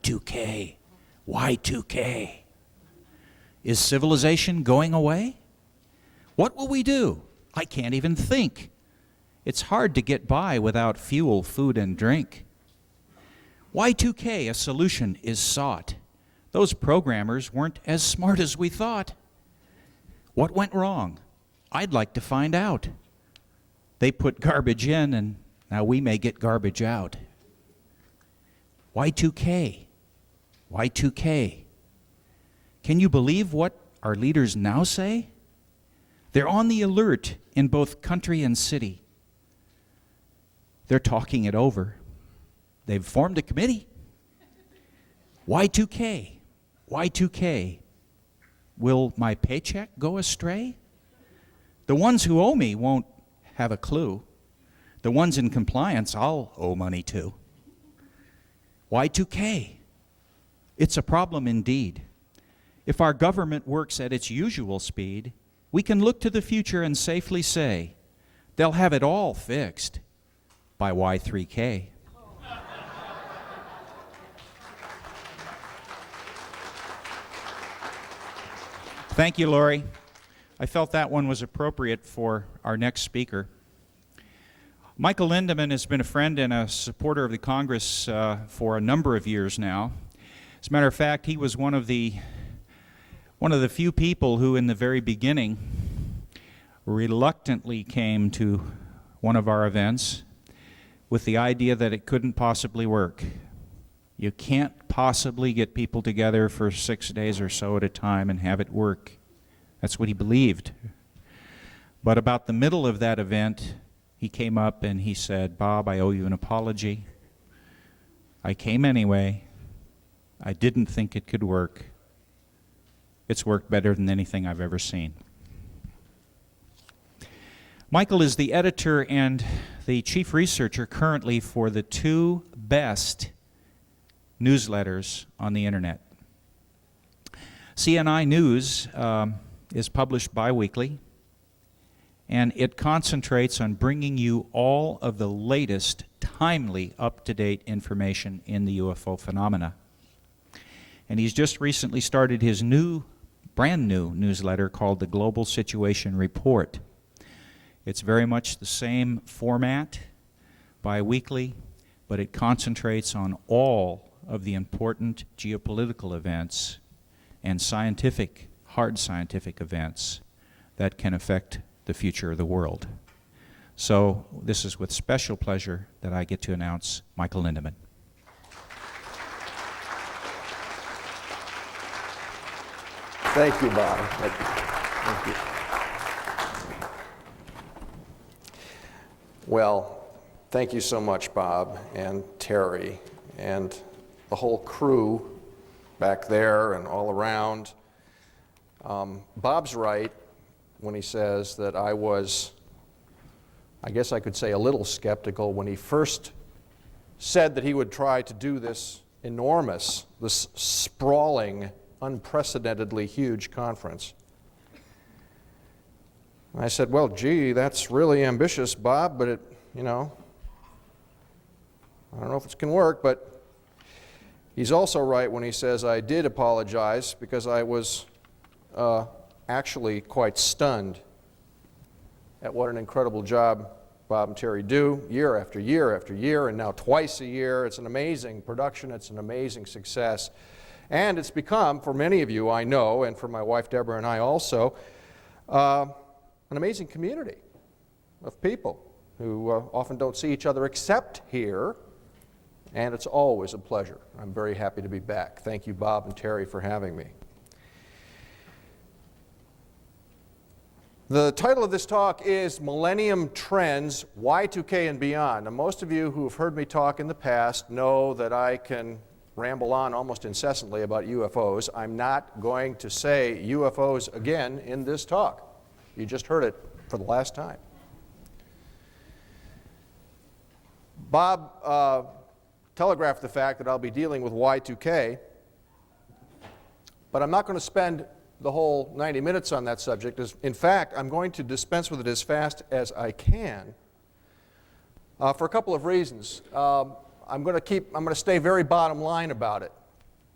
Y2K, Y2K. Is civilization going away? What will we do? I can't even think. It's hard to get by without fuel, food, and drink. Y2K, a solution is sought. Those programmers weren't as smart as we thought. What went wrong? I'd like to find out. They put garbage in, and now we may get garbage out. Y2K, Y2K. Can you believe what our leaders now say? They're on the alert in both country and city. They're talking it over. They've formed a committee. Y2K, Y2K. Will my paycheck go astray? The ones who owe me won't have a clue. The ones in compliance I'll owe money to. Y2K. It's a problem indeed. If our government works at its usual speed, we can look to the future and safely say, they'll have it all fixed by Y3K. Thank you, Lori. I felt that one was appropriate for our next speaker. Michael Lindemann has been a friend and a supporter of the Congress for a number of years now. As a matter of fact, he was one of the few people who in the very beginning reluctantly came to one of our events with the idea that it couldn't possibly work. You can't possibly get people together for 6 days or so at a time and have it work. That's what he believed. But about the middle of that event, he came up and he said, "Bob, I owe you an apology. I came anyway. I didn't think it could work. It's worked better than anything I've ever seen." Michael is the editor and the chief researcher currently for the two best newsletters on the internet. CNI News is published bi-weekly, and it concentrates on bringing you all of the latest, timely, up-to-date information in the UFO phenomena. And he's just recently started his brand new newsletter called the Global Situation Report. It's very much the same format, bi-weekly, but it concentrates on all of the important geopolitical events and hard scientific events that can affect the future of the world. So this is with special pleasure that I get to announce Michael Lindemann. Thank you, Bob. Thank you. Well, thank you so much, Bob and Terry and the whole crew back there and all around. Bob's right when he says that I was, I guess I could say, a little skeptical when he first said that he would try to do this sprawling, unprecedentedly huge conference. I said, well, gee, that's really ambitious, Bob, but I don't know if it's going to work, but he's also right when he says I did apologize because I was actually quite stunned at what an incredible job Bob and Terry do year after year after year, and now twice a year. It's an amazing production. It's an amazing success. And it's become, for many of you I know, and for my wife Deborah and I also, an amazing community of people who often don't see each other except here, and it's always a pleasure. I'm very happy to be back. Thank you, Bob and Terry, for having me. The title of this talk is Millennium Trends, Y2K and Beyond. Now, most of you who have heard me talk in the past know that I can ramble on almost incessantly about UFOs. I'm not going to say UFOs again in this talk. You just heard it for the last time. Bob telegraphed the fact that I'll be dealing with Y2K, but I'm not going to spend the whole 90 minutes on that subject. In fact, I'm going to dispense with it as fast as I can for a couple of reasons. I'm going to stay very bottom line about it.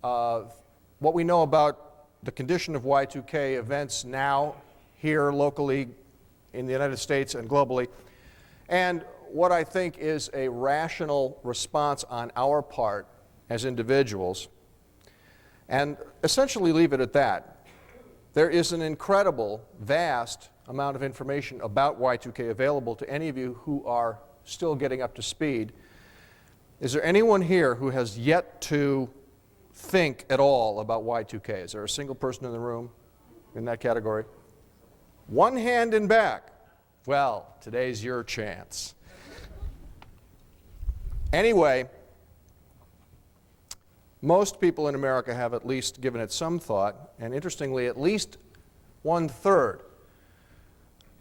what we know about the condition of Y2K events now, here locally in the United States and globally, and what I think is a rational response on our part as individuals, and essentially leave it at that. There is an incredible, vast amount of information about Y2K available to any of you who are still getting up to speed. Is there anyone here who has yet to think at all about Y2K? Is there a single person in the room in that category? One hand in back. Well, today's your chance. Anyway, most people in America have at least given it some thought, and interestingly, at least 1/3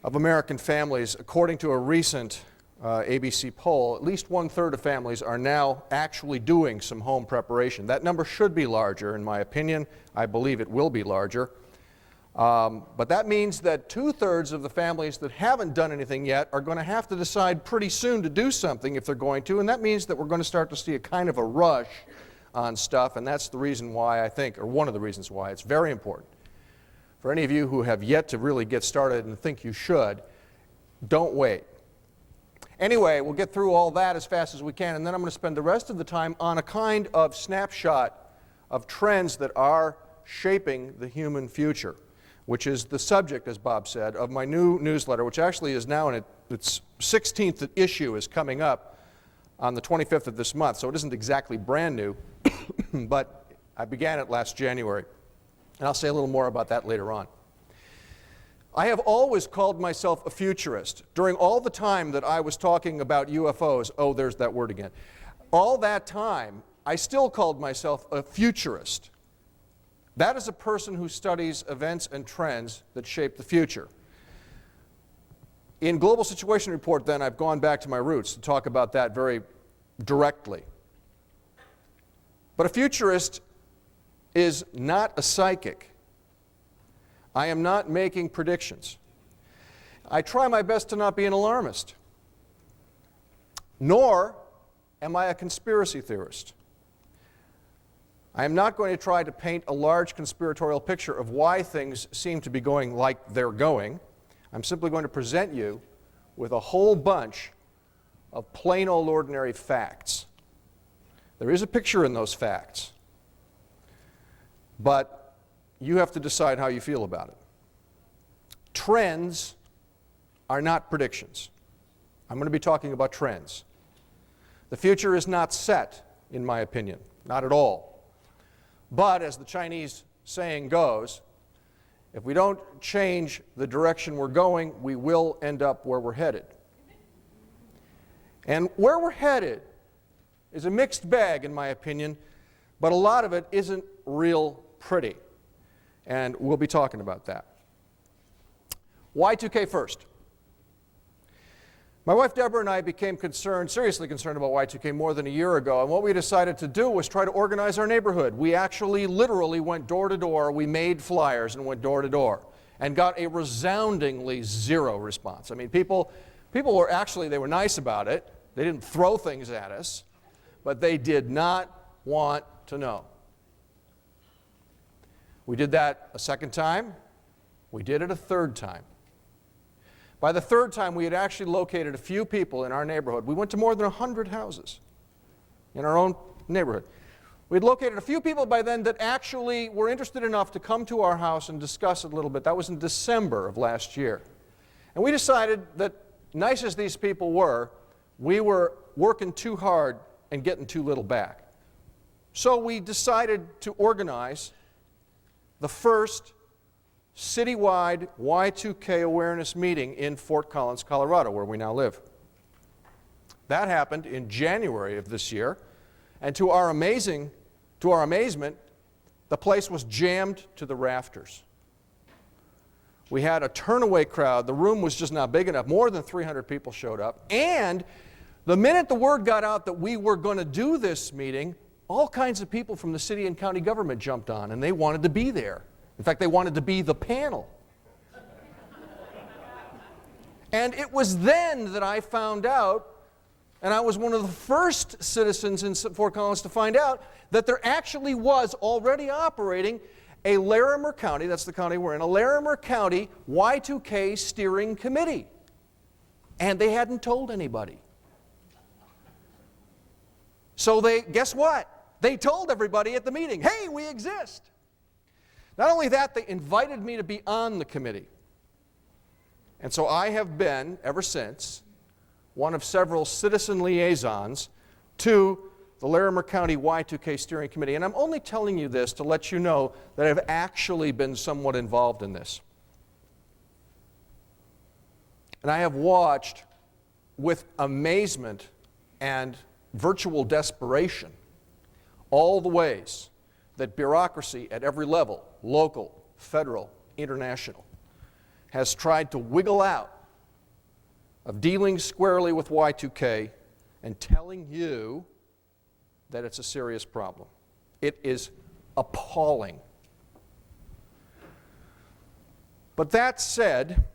of American families, according to a recent ABC poll, at least 1/3 of families are now actually doing some home preparation. That number should be larger, in my opinion. I believe it will be larger. But that means that 2/3 of the families that haven't done anything yet are going to have to decide pretty soon to do something if they're going to, and that means that we're going to start to see a kind of a rush on stuff, and that's the reason why I think, or one of the reasons why it's very important. For any of you who have yet to really get started and think you should, don't wait. Anyway, we'll get through all that as fast as we can, and then I'm going to spend the rest of the time on a kind of snapshot of trends that are shaping the human future, which is the subject, as Bob said, of my new newsletter, which actually is now in its 16th issue, is coming up on the 25th of this month, so it isn't exactly brand new, but I began it last January, and I'll say a little more about that later on. I have always called myself a futurist. During all the time that I was talking about UFOs, oh, there's that word again, all that time, I still called myself a futurist. That is a person who studies events and trends that shape the future. In Global Situation Report, then, I've gone back to my roots to talk about that very directly. But a futurist is not a psychic. I am not making predictions. I try my best to not be an alarmist. Nor am I a conspiracy theorist. I am not going to try to paint a large conspiratorial picture of why things seem to be going like they're going. I'm simply going to present you with a whole bunch of plain old ordinary facts. There is a picture in those facts, but you have to decide how you feel about it. Trends are not predictions. I'm going to be talking about trends. The future is not set, in my opinion, not at all. But as the Chinese saying goes, if we don't change the direction we're going, we will end up where we're headed. And where we're headed is a mixed bag, in my opinion, but a lot of it isn't real pretty. And we'll be talking about that. Y2K first. My wife Deborah and I became seriously concerned about Y2K more than a year ago, and what we decided to do was try to organize our neighborhood. We actually literally went door to door. We made flyers and went door to door and got a resoundingly zero response. I mean, people were actually, they were nice about it. They didn't throw things at us, but they did not want to know. We did that a second time. We did it a third time. By the third time, we had actually located a few people in our neighborhood. We went to more than 100 houses in our own neighborhood. We had located a few people by then that actually were interested enough to come to our house and discuss it a little bit. That was in December of last year. And we decided that, nice as these people were, we were working too hard and getting too little back. So we decided to organize the first citywide Y2K awareness meeting in Fort Collins, Colorado, where we now live. That happened in January of this year, and to our amazement, the place was jammed to the rafters. We had a turnaway crowd. The room was just not big enough. More than 300 people showed up, and the minute the word got out that we were going to do this meeting, all kinds of people from the city and county government jumped on, and they wanted to be there. In fact, they wanted to be the panel. And it was then that I found out And I was one of the first citizens in Fort Collins to find out that there actually was already operating a Larimer County, that's the county we're in, a Larimer County Y2K steering committee. And they hadn't told anybody. So guess what? They told everybody at the meeting, hey, we exist. Not only that, they invited me to be on the committee. And so I have been, ever since, one of several citizen liaisons to the Larimer County Y2K Steering Committee. And I'm only telling you this to let you know that I've actually been somewhat involved in this. And I have watched with amazement and virtual desperation all the ways that bureaucracy at every level, local, federal, international, has tried to wiggle out of dealing squarely with Y2K and telling you that it's a serious problem. It is appalling. But that said,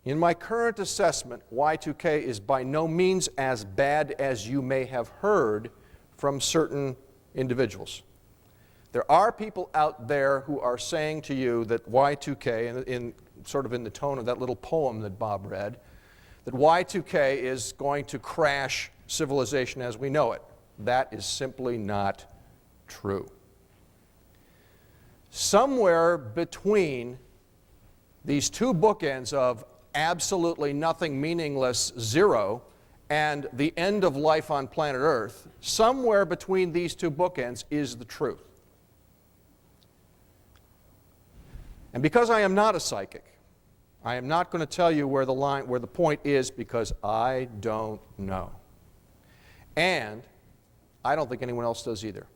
in my current assessment, Y2K is by no means as bad as you may have heard from certain individuals. There are people out there who are saying to you that Y2K, sort of in the tone of that little poem that Bob read, that Y2K is going to crash civilization as we know it. That is simply not true. Somewhere between these two bookends of absolutely nothing, meaningless, zero, and the end of life on planet Earth, somewhere between these two bookends is the truth. And because I am not a psychic, I am not going to tell you where the point is, because I don't know. And I don't think anyone else does either.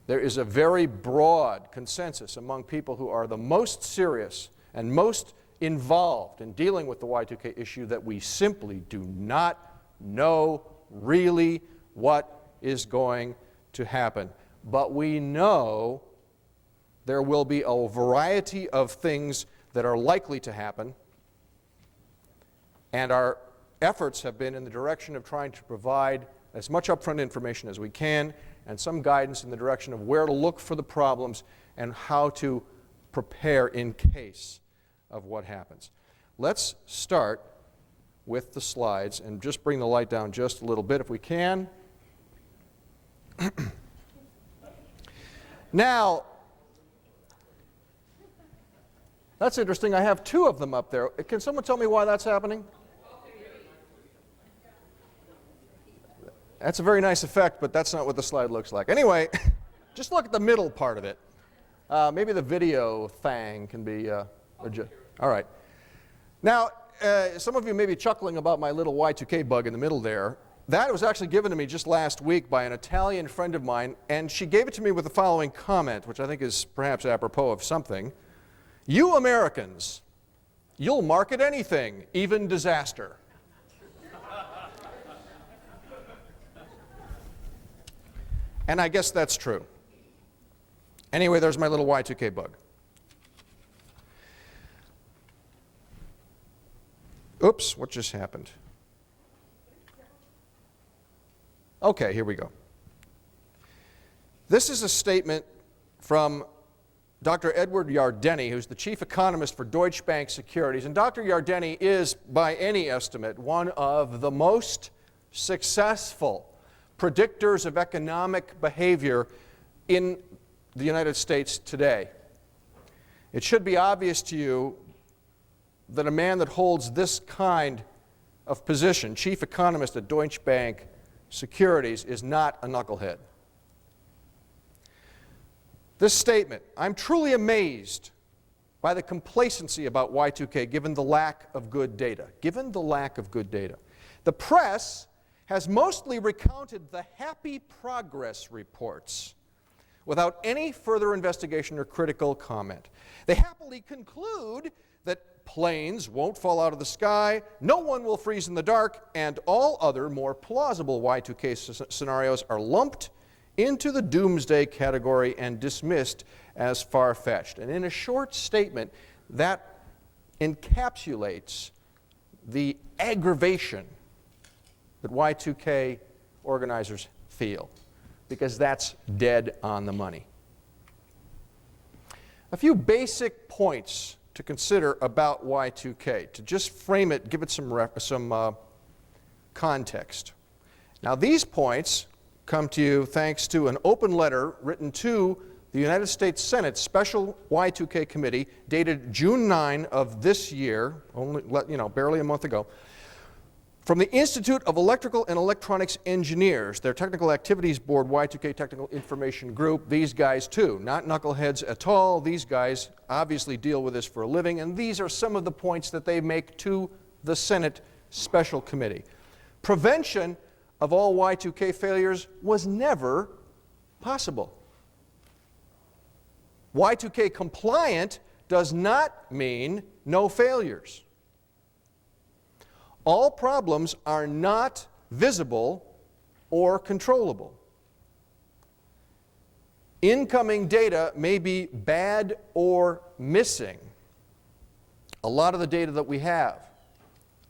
There is a very broad consensus among people who are the most serious and most involved in dealing with the Y2K issue that we simply do not know really what is going to happen. But we know there will be a variety of things that are likely to happen, and our efforts have been in the direction of trying to provide as much upfront information as we can and some guidance in the direction of where to look for the problems and how to prepare in case of what happens. Let's start with the slides and just bring the light down just a little bit if we can. Now, that's interesting. I have two of them up there. Can someone tell me why that's happening? That's a very nice effect, but that's not what the slide looks like. Anyway, just look at the middle part of it. Maybe the video thing can be all right. Now, some of you may be chuckling about my little Y2K bug in the middle there. That was actually given to me just last week by an Italian friend of mine, and she gave it to me with the following comment, which I think is perhaps apropos of something. You Americans, you'll market anything, even disaster. And I guess that's true. Anyway, there's my little Y2K bug. Oops, what just happened? Okay, here we go. This is a statement from Dr. Edward Yardeni, who's the chief economist for Deutsche Bank Securities. And Dr. Yardeni is, by any estimate, one of the most successful predictors of economic behavior in the United States today. It should be obvious to you that a man that holds this kind of position, chief economist at Deutsche Bank Securities, is not a knucklehead. This statement, I'm truly amazed by the complacency about Y2K given the lack of good data. Given the lack of good data. The press has mostly recounted the happy progress reports without any further investigation or critical comment. They happily conclude that planes won't fall out of the sky, no one will freeze in the dark, and all other more plausible Y2K scenarios are lumped into the doomsday category and dismissed as far-fetched. And in a short statement, that encapsulates the aggravation that Y2K organizers feel, because that's dead on the money. A few basic points to consider about Y2K, to just frame it, give it some context. Now, these points come to you thanks to an open letter written to the United States Senate Special Y2K Committee, dated June 9 of this year, only, barely a month ago, from the Institute of Electrical and Electronics Engineers, their Technical Activities Board, Y2K Technical Information Group. These guys too, not knuckleheads at all. These guys obviously deal with this for a living, and these are some of the points that they make to the Senate Special Committee. Prevention of all Y2K failures was never possible. Y2K compliant does not mean no failures. All problems are not visible or controllable. Incoming data may be bad or missing. A lot of the data that we have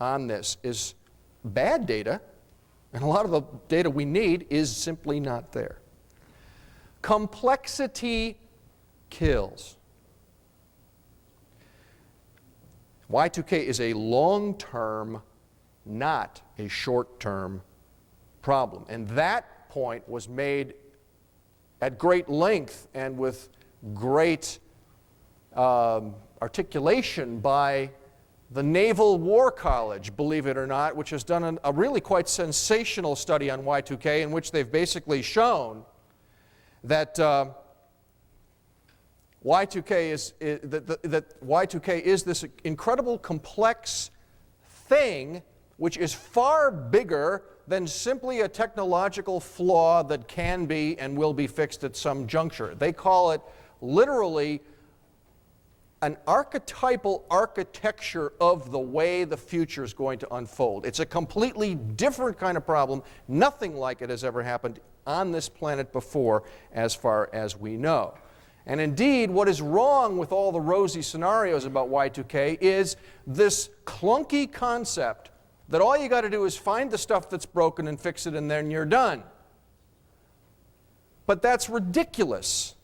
on this is bad data, and a lot of the data we need is simply not there. Complexity kills. Y2K is a long-term, not a short-term problem. And that point was made at great length and with great articulation by the Naval War College, believe it or not, which has done a really quite sensational study on Y2K, in which they've basically shown that Y2K is this incredible complex thing which is far bigger than simply a technological flaw that can be and will be fixed at some juncture. They call it literally an archetypal architecture of the way the future is going to unfold. It's a completely different kind of problem. Nothing like it has ever happened on this planet before, as far as we know. And indeed, what is wrong with all the rosy scenarios about Y2K is this clunky concept that all you got to do is find the stuff that's broken and fix it, and then you're done. But that's ridiculous,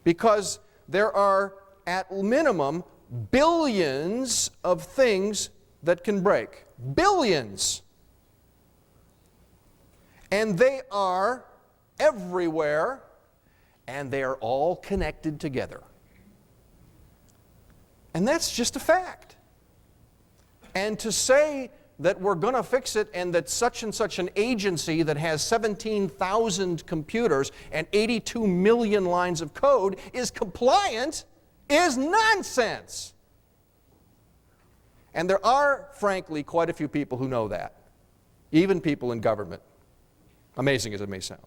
because there are, at minimum, billions of things that can break. Billions. And they are everywhere, and they are all connected together. And that's just a fact. And to say that we're going to fix it and that such and such an agency that has 17,000 computers and 82 million lines of code is compliant is nonsense. And there are, frankly, quite a few people who know that, even people in government, amazing as it may sound.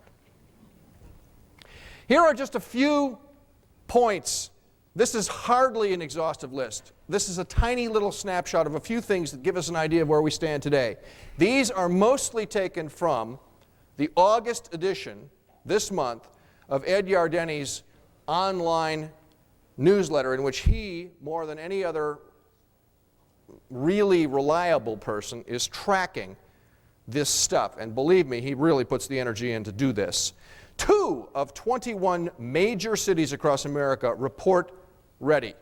Here are just a few points. This is hardly an exhaustive list. This is a tiny little snapshot of a few things that give us an idea of where we stand today. These are mostly taken from the August edition, this month, of Ed Yardeni's online newsletter, in which he, more than any other really reliable person, is tracking this stuff. And believe me, he really puts the energy in to do this. 2 of 21 major cities across America report ready.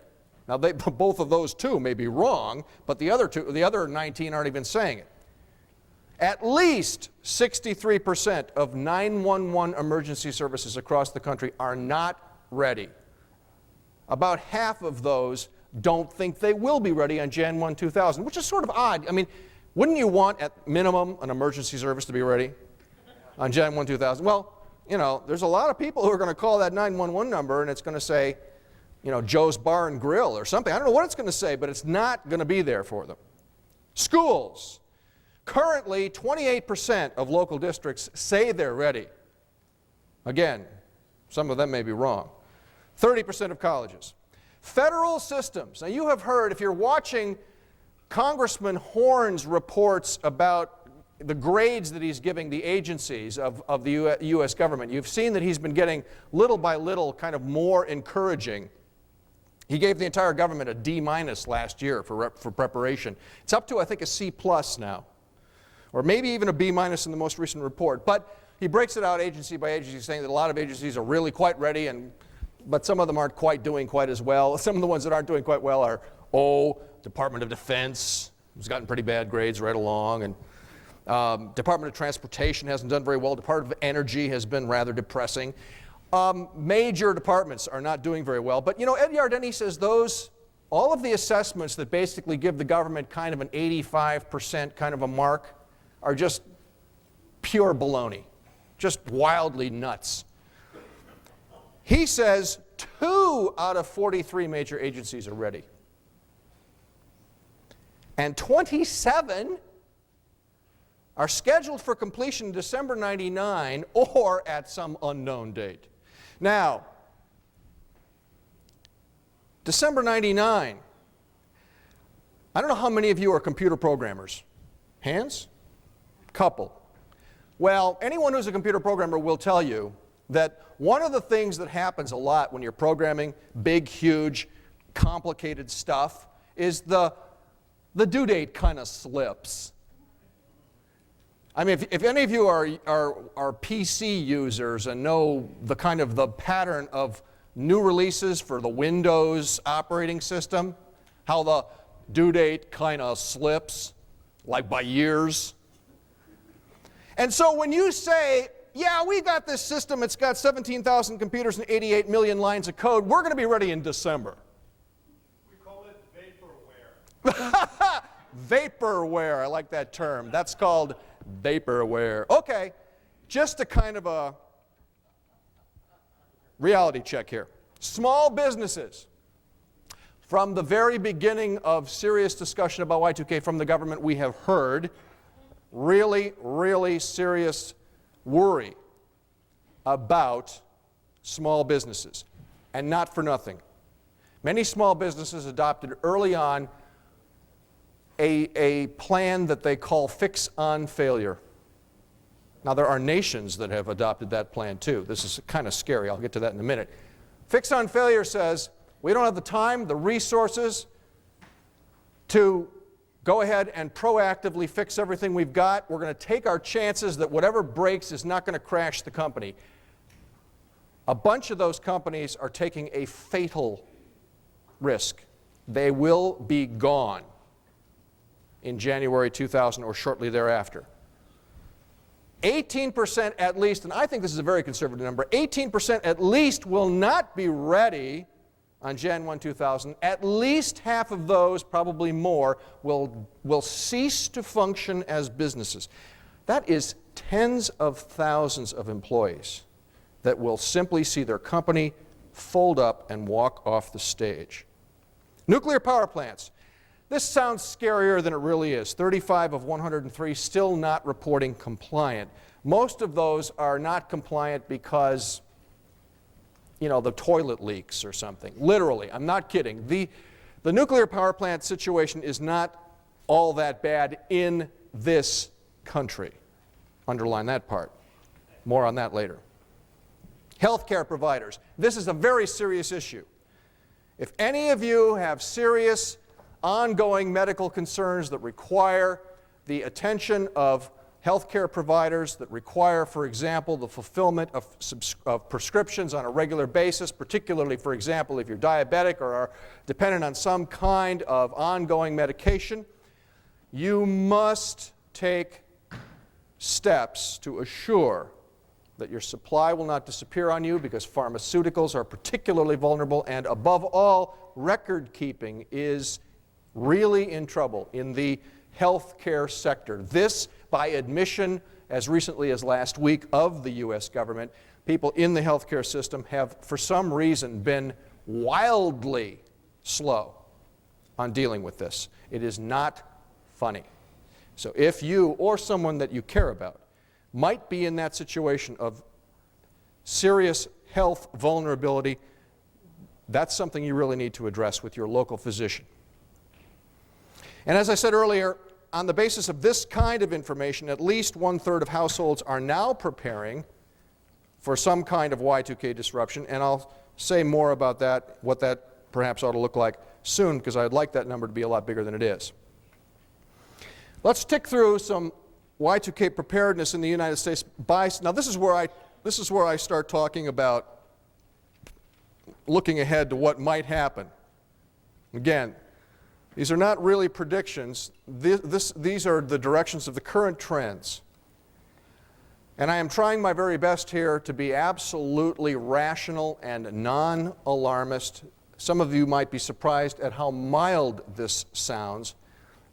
Now, both of those 2 may be wrong, but the other 19 aren't even saying it. At least 63% of 911 emergency services across the country are not ready. About half of those don't think they will be ready on Jan 1, 2000, which is sort of odd. I mean, wouldn't you want, at minimum, an emergency service to be ready on Jan 1, 2000? Well, you know, there's a lot of people who are going to call that 911 number, and it's going to say, you know, Joe's Bar and Grill or something. I don't know what it's going to say, but it's not going to be there for them. Schools. Currently, 28% of local districts say they're ready. Again, some of them may be wrong. 30% of colleges. Federal systems. Now, you have heard, if you're watching Congressman Horn's reports about the grades that he's giving the agencies of the U.S. government, you've seen that he's been getting little by little kind of more encouraging. He gave the entire government a D- last year for preparation. It's up to, I think, a C+ now. or maybe even a B- in the most recent report. But he breaks it out agency by agency, saying that a lot of agencies are really quite ready, but some of them aren't quite doing quite as well. Some of the ones that aren't doing quite well are, Department of Defense, who's gotten pretty bad grades right along, and Department of Transportation hasn't done very well. Department of Energy has been rather depressing. Major departments are not doing very well. But, Ed Yardeni says all of the assessments that basically give the government kind of an 85% kind of a mark are just pure baloney, just wildly nuts. He says 2 out of 43 major agencies are ready. And 27 are scheduled for completion in December 99 or at some unknown date. Now, December 99, I don't know how many of you are computer programmers. Hands? Couple. Well, anyone who's a computer programmer will tell you that one of the things that happens a lot when you're programming big, huge, complicated stuff is the due date kind of slips. I mean, if any of you are PC users and know the kind of the pattern of new releases for the Windows operating system, how the due date kind of slips, like by years. And so when you say, yeah, we got this system, it's got 17,000 computers and 88 million lines of code, we're going to be ready in December. We call it vaporware. Vaporware, I like that term. That's called vaporware. Okay, just a kind of a reality check here. Small businesses. From the very beginning of serious discussion about Y2K from the government, we have heard really, really serious worry about small businesses. And not for nothing. Many small businesses adopted early on a plan that they call fix on failure. Now, there are nations that have adopted that plan too. This is kind of scary. I'll get to that in a minute. Fix on failure says we don't have the time, the resources to go ahead and proactively fix everything we've got. We're going to take our chances that whatever breaks is not going to crash the company. A bunch of those companies are taking a fatal risk. They will be gone in January 2000 or shortly thereafter. 18% at least, and I think this is a very conservative number, 18% at least will not be ready on Jan 1, 2000. At least half of those, probably more, will cease to function as businesses. That is tens of thousands of employees that will simply see their company fold up and walk off the stage. Nuclear power plants. This sounds scarier than it really is. 35 of 103 still not reporting compliant. Most of those are not compliant because, the toilet leaks or something. Literally, I'm not kidding. The nuclear power plant situation is not all that bad in this country. Underline that part. More on that later. Healthcare providers. This is a very serious issue. If any of you have serious ongoing medical concerns that require the attention of healthcare providers, that require, for example, the fulfillment of prescriptions on a regular basis, particularly, for example, if you're diabetic or are dependent on some kind of ongoing medication, you must take steps to assure that your supply will not disappear on you, because pharmaceuticals are particularly vulnerable, and above all, record keeping is really in trouble in the healthcare sector. This, by admission, as recently as last week, of the U.S. government, people in the healthcare system have, for some reason, been wildly slow on dealing with this. It is not funny. So if you or someone that you care about might be in that situation of serious health vulnerability, that's something you really need to address with your local physician. And as I said earlier, on the basis of this kind of information, at least 1/3 of households are now preparing for some kind of Y2K disruption, and I'll say more about that, what that perhaps ought to look like soon, because I'd like that number to be a lot bigger than it is. Let's tick through some Y2K preparedness in the United States now this is where I start talking about looking ahead to what might happen. Again, these are not really predictions. These are the directions of the current trends. And I am trying my very best here to be absolutely rational and non-alarmist. Some of you might be surprised at how mild this sounds.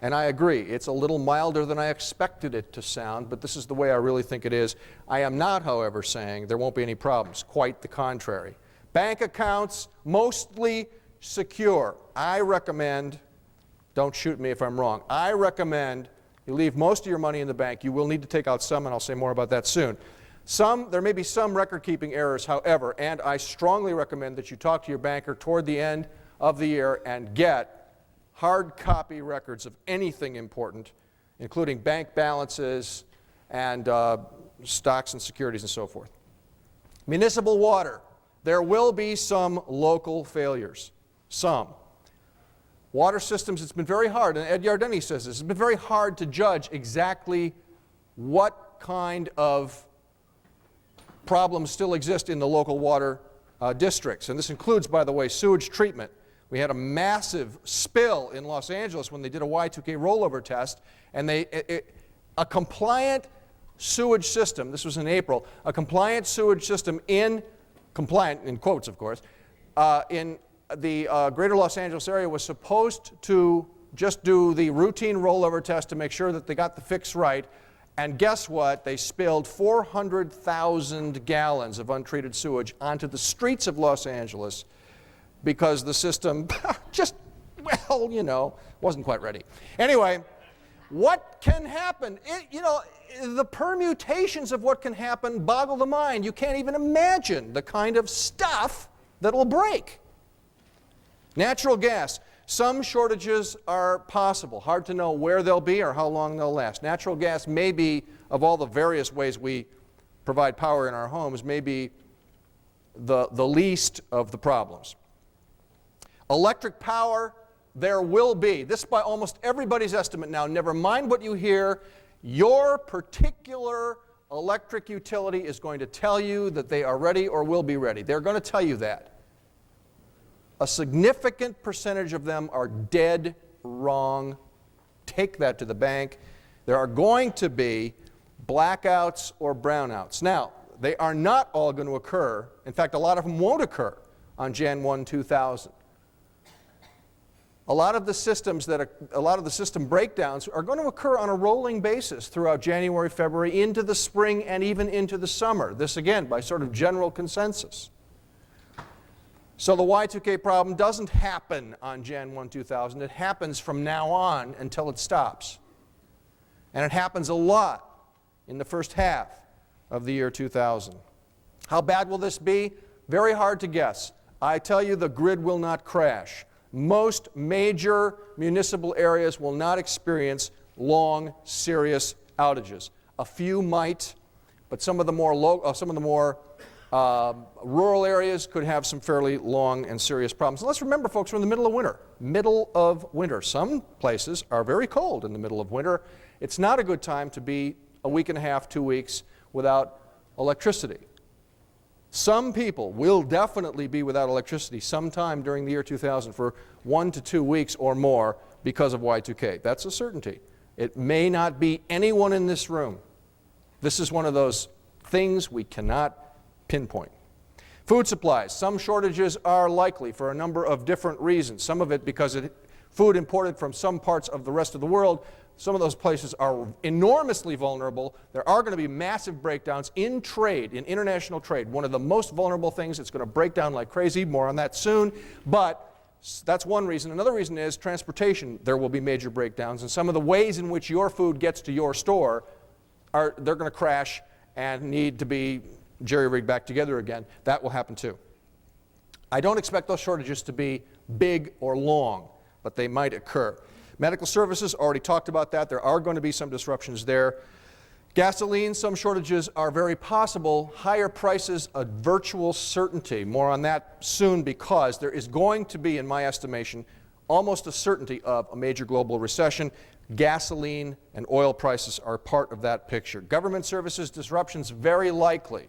And I agree, it's a little milder than I expected it to sound, but this is the way I really think it is. I am not, however, saying there won't be any problems. Quite the contrary. Bank accounts, mostly secure. I recommend, don't shoot me if I'm wrong, I recommend you leave most of your money in the bank. You will need to take out some, and I'll say more about that soon. There may be some record-keeping errors, however, and I strongly recommend that you talk to your banker toward the end of the year and get hard copy records of anything important, including bank balances and stocks and securities and so forth. Municipal water. There will be some local failures. Some. Water systems, it's been very hard, and Ed Yardeni says this, it's been very hard to judge exactly what kind of problems still exist in the local water districts. And this includes, by the way, sewage treatment. We had a massive spill in Los Angeles when they did a Y2K rollover test, and a compliant sewage system, this was in April, a compliant sewage system compliant in quotes of course, in the greater Los Angeles area was supposed to just do the routine rollover test to make sure that they got the fix right, and guess what? They spilled 400,000 gallons of untreated sewage onto the streets of Los Angeles because the system just, well, you know, wasn't quite ready. Anyway, what can happen? The permutations of what can happen boggle the mind. You can't even imagine the kind of stuff that will break. Natural gas. Some shortages are possible. Hard to know where they'll be or how long they'll last. Natural gas may be, of all the various ways we provide power in our homes, may be the least of the problems. Electric power, there will be. This by almost everybody's estimate now. Never mind what you hear. Your particular electric utility is going to tell you that they are ready or will be ready. They're going to tell you that. A significant percentage of them are dead wrong. Take that to the bank. There are going to be blackouts or brownouts. Now, they are not all going to occur. In fact, a lot of them won't occur on Jan 1, 2000. A lot of the system breakdowns are going to occur on a rolling basis throughout January, February, into the spring, and even into the summer. This, again, by sort of general consensus. So the Y2K problem doesn't happen on Jan 1, 2000. It happens from now on until it stops. And it happens a lot in the first half of the year 2000. How bad will this be? Very hard to guess. I tell you, the grid will not crash. Most major municipal areas will not experience long, serious outages. A few might, but some of the more rural areas could have some fairly long and serious problems. And let's remember, folks, we're in the middle of winter. Middle of winter. Some places are very cold in the middle of winter. It's not a good time to be a week and a half, 2 weeks without electricity. Some people will definitely be without electricity sometime during the year 2000 for 1 to 2 weeks or more because of Y2K. That's a certainty. It may not be anyone in this room. This is one of those things we cannot pinpoint. Food supplies. Some shortages are likely for a number of different reasons. Some of it because food imported from some parts of the rest of the world. Some of those places are enormously vulnerable. There are going to be massive breakdowns in trade, in international trade. One of the most vulnerable things, it's going to break down like crazy. More on that soon. But that's one reason. Another reason is transportation. There will be major breakdowns. And some of the ways in which your food gets to your store, they're going to crash and need to be jerry-rigged back together again. That will happen too. I don't expect those shortages to be big or long, but they might occur. Medical services, already talked about that. There are going to be some disruptions there. Gasoline, some shortages are very possible. Higher prices, a virtual certainty. More on that soon because there is going to be, in my estimation, almost a certainty of a major global recession. Gasoline and oil prices are part of that picture. Government services disruptions, very likely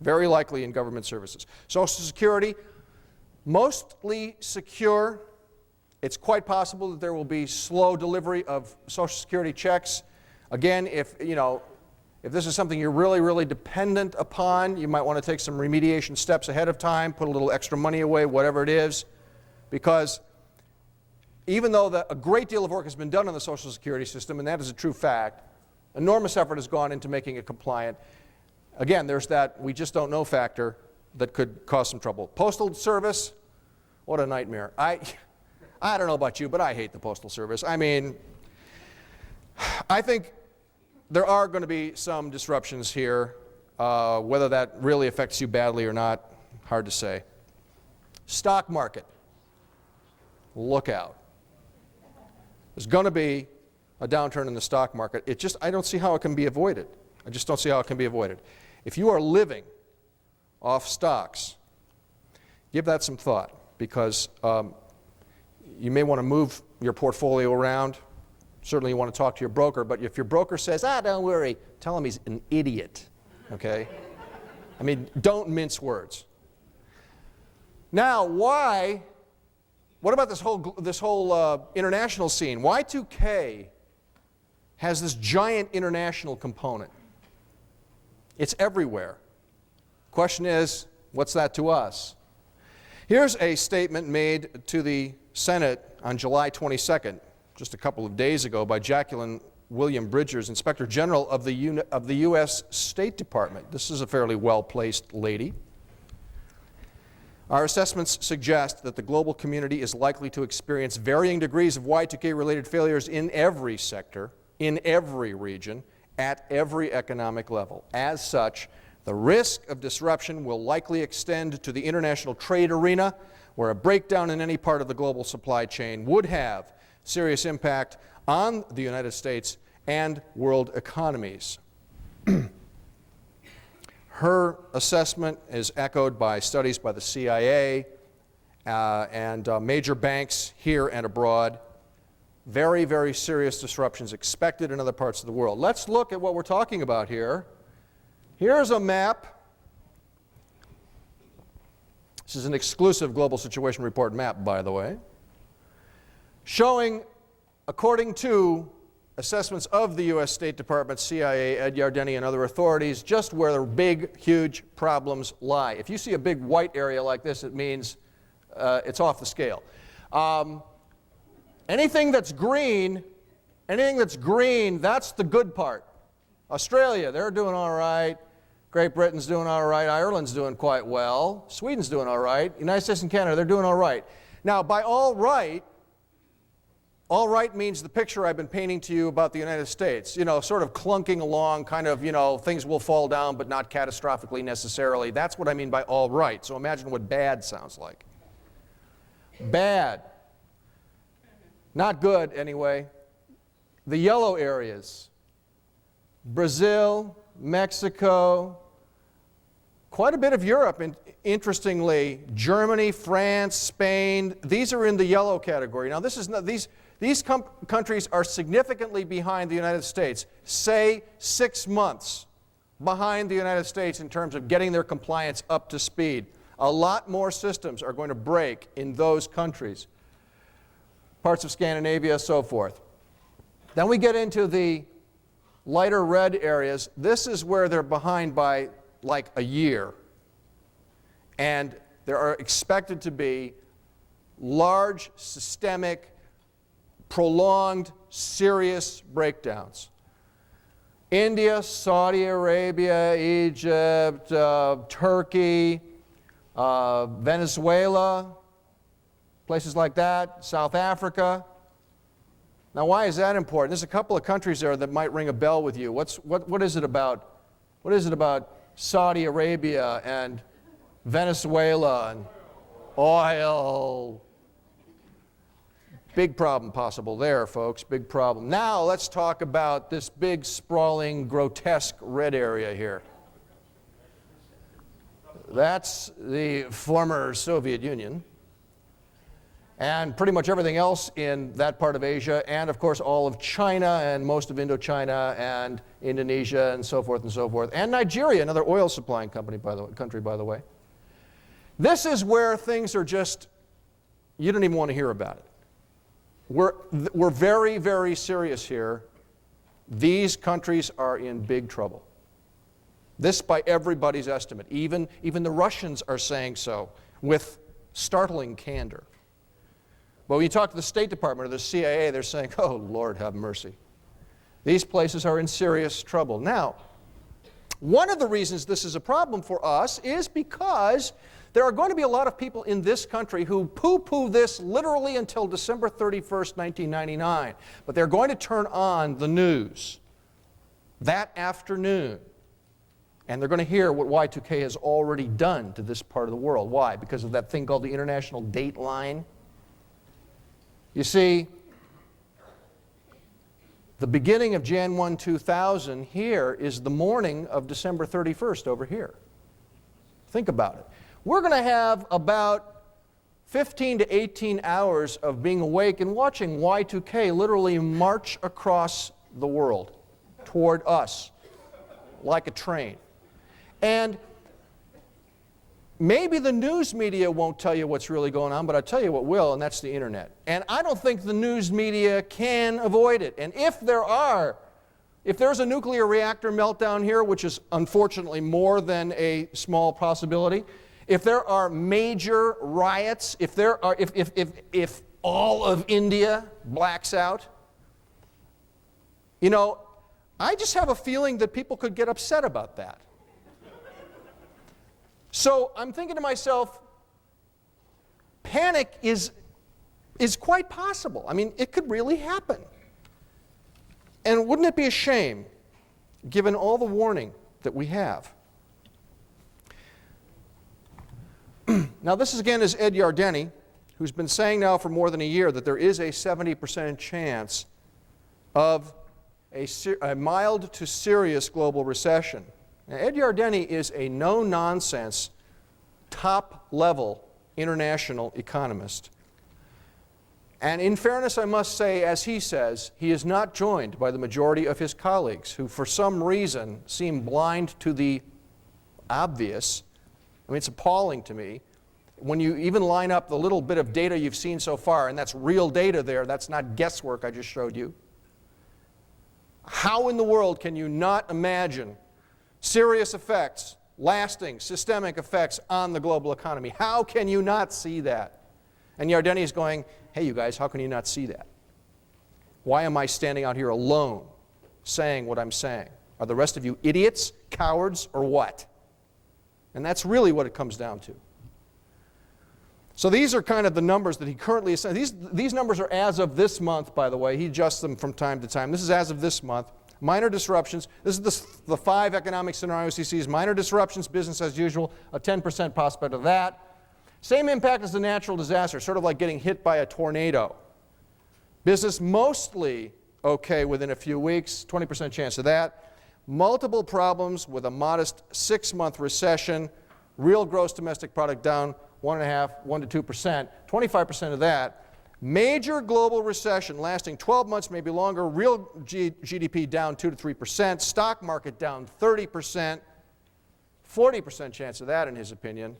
in government services. Social Security, mostly secure. It's quite possible that there will be slow delivery of Social Security checks. Again, if this is something you're really, really dependent upon, you might want to take some remediation steps ahead of time, put a little extra money away, whatever it is, because even though a great deal of work has been done on the Social Security system, and that is a true fact, enormous effort has gone into making it compliant. Again, there's that we just don't know factor that could cause some trouble. Postal Service, what a nightmare. I don't know about you, but I hate the Postal Service. I mean, I think there are going to be some disruptions here. Whether that really affects you badly or not, hard to say. Stock market, look out. There's going to be a downturn in the stock market. I don't see how it can be avoided. I just don't see how it can be avoided. If you are living off stocks, give that some thought, because you may want to move your portfolio around. Certainly you want to talk to your broker, but if your broker says, don't worry, tell him he's an idiot, okay? I mean, don't mince words. Now, what about this whole international scene? Y2K has this giant international component. It's everywhere. Question is, what's that to us? Here's a statement made to the Senate on July 22nd, just a couple of days ago, by Jacqueline William Bridgers, Inspector General of the U.S. State Department. This is a fairly well-placed lady. Our assessments suggest that the global community is likely to experience varying degrees of Y2K-related failures in every sector, in every region, at every economic level. As such, the risk of disruption will likely extend to the international trade arena, where a breakdown in any part of the global supply chain would have serious impact on the United States and world economies. Her assessment is echoed by studies by the CIA and major banks here and abroad. Very, very serious disruptions expected in other parts of the world. Let's look at what we're talking about here. Here's a map. This is an exclusive Global Situation Report map, by the way, showing, according to assessments of the U.S. State Department, CIA, Ed Yardeni, and other authorities, just where the big, huge problems lie. If you see a big white area like this, it means it's off the scale. Anything that's green, that's the good part. Australia, they're doing all right. Great Britain's doing all right. Ireland's doing quite well. Sweden's doing all right. United States and Canada, they're doing all right. Now, by all right means the picture I've been painting to you about the United States. You know, sort of clunking along, kind of, things will fall down, but not catastrophically necessarily. That's what I mean by all right. So imagine what bad sounds like. Bad. Not good, anyway. The yellow areas. Brazil, Mexico, quite a bit of Europe, interestingly. Germany, France, Spain, these are in the yellow category. Now, these countries are significantly behind the United States, say 6 months behind the United States in terms of getting their compliance up to speed. A lot more systems are going to break in those countries. Parts of Scandinavia, so forth. Then we get into the lighter red areas. This is where they're behind by like a year. And there are expected to be large, systemic, prolonged, serious breakdowns. India, Saudi Arabia, Egypt, Turkey, Venezuela, places like that, South Africa. Now, why is that important? There's a couple of countries there that might ring a bell with you. What is it about? What is it about Saudi Arabia and Venezuela and oil? Big problem possible there, folks, big problem. Now, let's talk about this big, sprawling, grotesque red area here. That's the former Soviet Union. and pretty much everything else in that part of Asia, and of course all of China and most of Indochina and Indonesia and so forth, and Nigeria, another oil supplying country, by the way. This is where things are just, you don't even want to hear about it. We're very, very serious here. These countries are in big trouble. This by everybody's estimate. Even the Russians are saying so with startling candor. But when you talk to the State Department or the CIA, they're saying, oh, Lord, have mercy. These places are in serious trouble. Now, one of the reasons this is a problem for us is because there are going to be a lot of people in this country who poo-poo this literally until December 31st, 1999. But they're going to turn on the news that afternoon. And they're going to hear what Y2K has already done to this part of the world. Why? Because of that thing called the International Date Line. You see, the beginning of Jan 1, 2000 here is the morning of December 31st over here. Think about it. We're going to have about 15 to 18 hours of being awake and watching Y2K literally march across the world toward us like a train. And maybe the news media won't tell you what's really going on, but I'll tell you what will, and that's the internet. And I don't think the news media can avoid it. And if there's a nuclear reactor meltdown here, which is unfortunately more than a small possibility, if there are major riots, if all of India blacks out, you know, I just have a feeling that people could get upset about that. So I'm thinking to myself, panic is quite possible. I mean, it could really happen. And wouldn't it be a shame, given all the warning that we have? Now, this is again is Ed Yardeni, who's been saying now for more than a year that there is a 70% chance of a mild to serious global recession. Now, Ed Yardeni is a no-nonsense, top-level international economist. And in fairness, I must say, as he says, he is not joined by the majority of his colleagues who, for some reason, seem blind to the obvious. I mean, it's appalling to me. When you even line up the little bit of data you've seen so far, and that's real data there, that's not guesswork I just showed you. How in the world can you not imagine serious effects, lasting, systemic effects on the global economy? How can you not see that? And Yardeni is going, hey, you guys, how can you not see that? Why am I standing out here alone saying what I'm saying? Are the rest of you idiots, cowards, or what? And that's really what it comes down to. So these are kind of the numbers that he currently is saying. These numbers are as of this month, by the way. He adjusts them from time to time. This is as of this month. Minor disruptions. This is the 5 economic scenarios he sees. Minor disruptions, business as usual, a 10% prospect of that. Same impact as the natural disaster, sort of like getting hit by a tornado. Business mostly okay within a few weeks, 20% chance of that. Multiple problems with a modest 6-month recession. Real gross domestic product down 1.5% to 2%, 25% of that. Major global recession lasting 12 months, maybe longer. Real GDP down 2 to 3%. Stock market down 30%. 40% chance of that, in his opinion.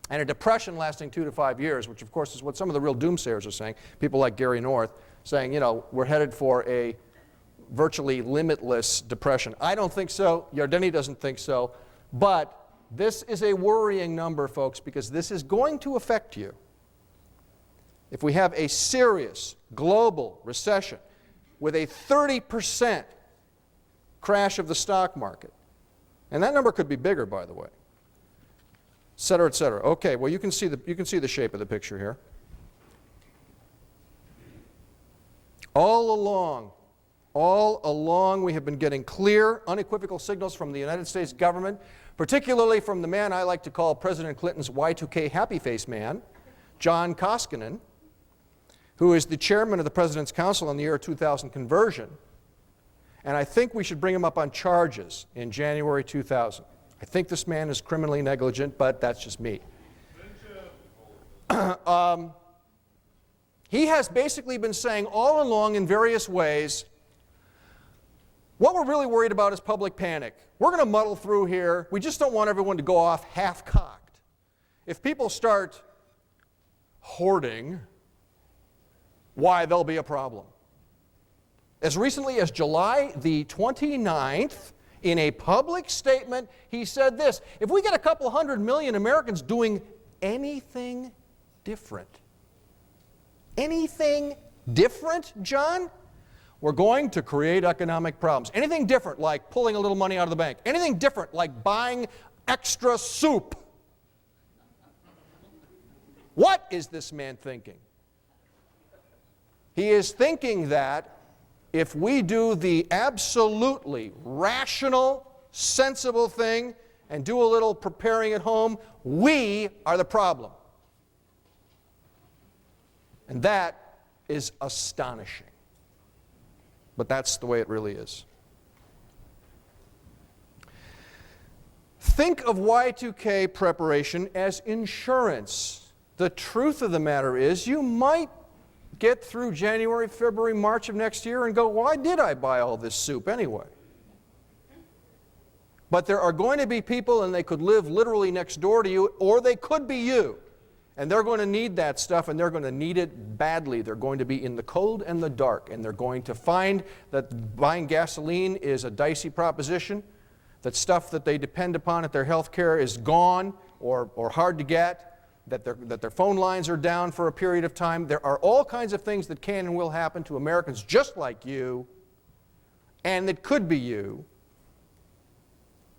And a depression lasting 2 to 5 years, which of course is what some of the real doomsayers are saying. People like Gary North saying, you know, we're headed for a virtually limitless depression. I don't think so. Yardeni doesn't think so. But this is a worrying number, folks, because this is going to affect you. If we have a serious global recession with a 30% crash of the stock market, and that number could be bigger, by the way, et cetera, et cetera. Okay, well, you can see the shape of the picture here. All along, we have been getting clear, unequivocal signals from the United States government, particularly from the man I like to call President Clinton's Y2K happy face man, John Koskinen, who is the chairman of the President's Council on the year 2000 conversion. And I think we should bring him up on charges in January 2000. I think this man is criminally negligent, but that's just me. He has basically been saying all along in various ways, what we're really worried about is public panic. We're going to muddle through here. We just don't want everyone to go off half-cocked. If people start hoarding, why, there'll be a problem. As recently as July the 29th, in a public statement, he said this: if we get a couple 100 million Americans doing anything different, John, we're going to create economic problems. Anything different, like pulling a little money out of the bank. Anything different, like buying extra soup. What is this man thinking? He is thinking that if we do the absolutely rational, sensible thing and do a little preparing at home, we are the problem. And that is astonishing. But that's the way it really is. Think of Y2K preparation as insurance. The truth of the matter is, you might get through January, February, March of next year and go, why did I buy all this soup anyway? But there are going to be people, and they could live literally next door to you, or they could be you. And they're going to need that stuff, and they're going to need it badly. They're going to be in the cold and the dark, and they're going to find that buying gasoline is a dicey proposition, that stuff that they depend upon at their health care is gone or hard to get, that their phone lines are down for a period of time. There are all kinds of things that can and will happen to Americans just like you, and that could be you.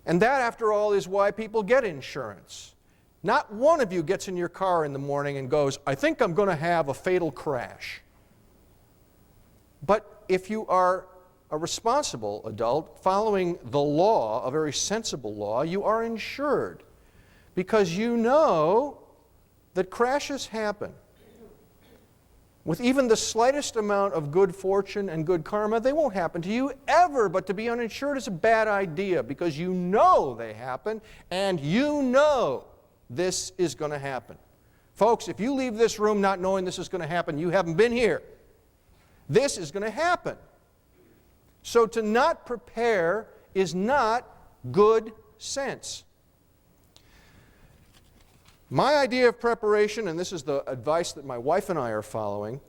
And that, after all, is why people get insurance. Not one of you gets in your car in the morning and goes, I think I'm going to have a fatal crash. But if you are a responsible adult following the law, a very sensible law, you are insured because you know that crashes happen. With even the slightest amount of good fortune and good karma, they won't happen to you ever. But to be uninsured is a bad idea because you know they happen and you know this is going to happen. Folks, if you leave this room not knowing this is going to happen, you haven't been here. This is going to happen. So to not prepare is not good sense. My idea of preparation, and this is the advice that my wife and I are following,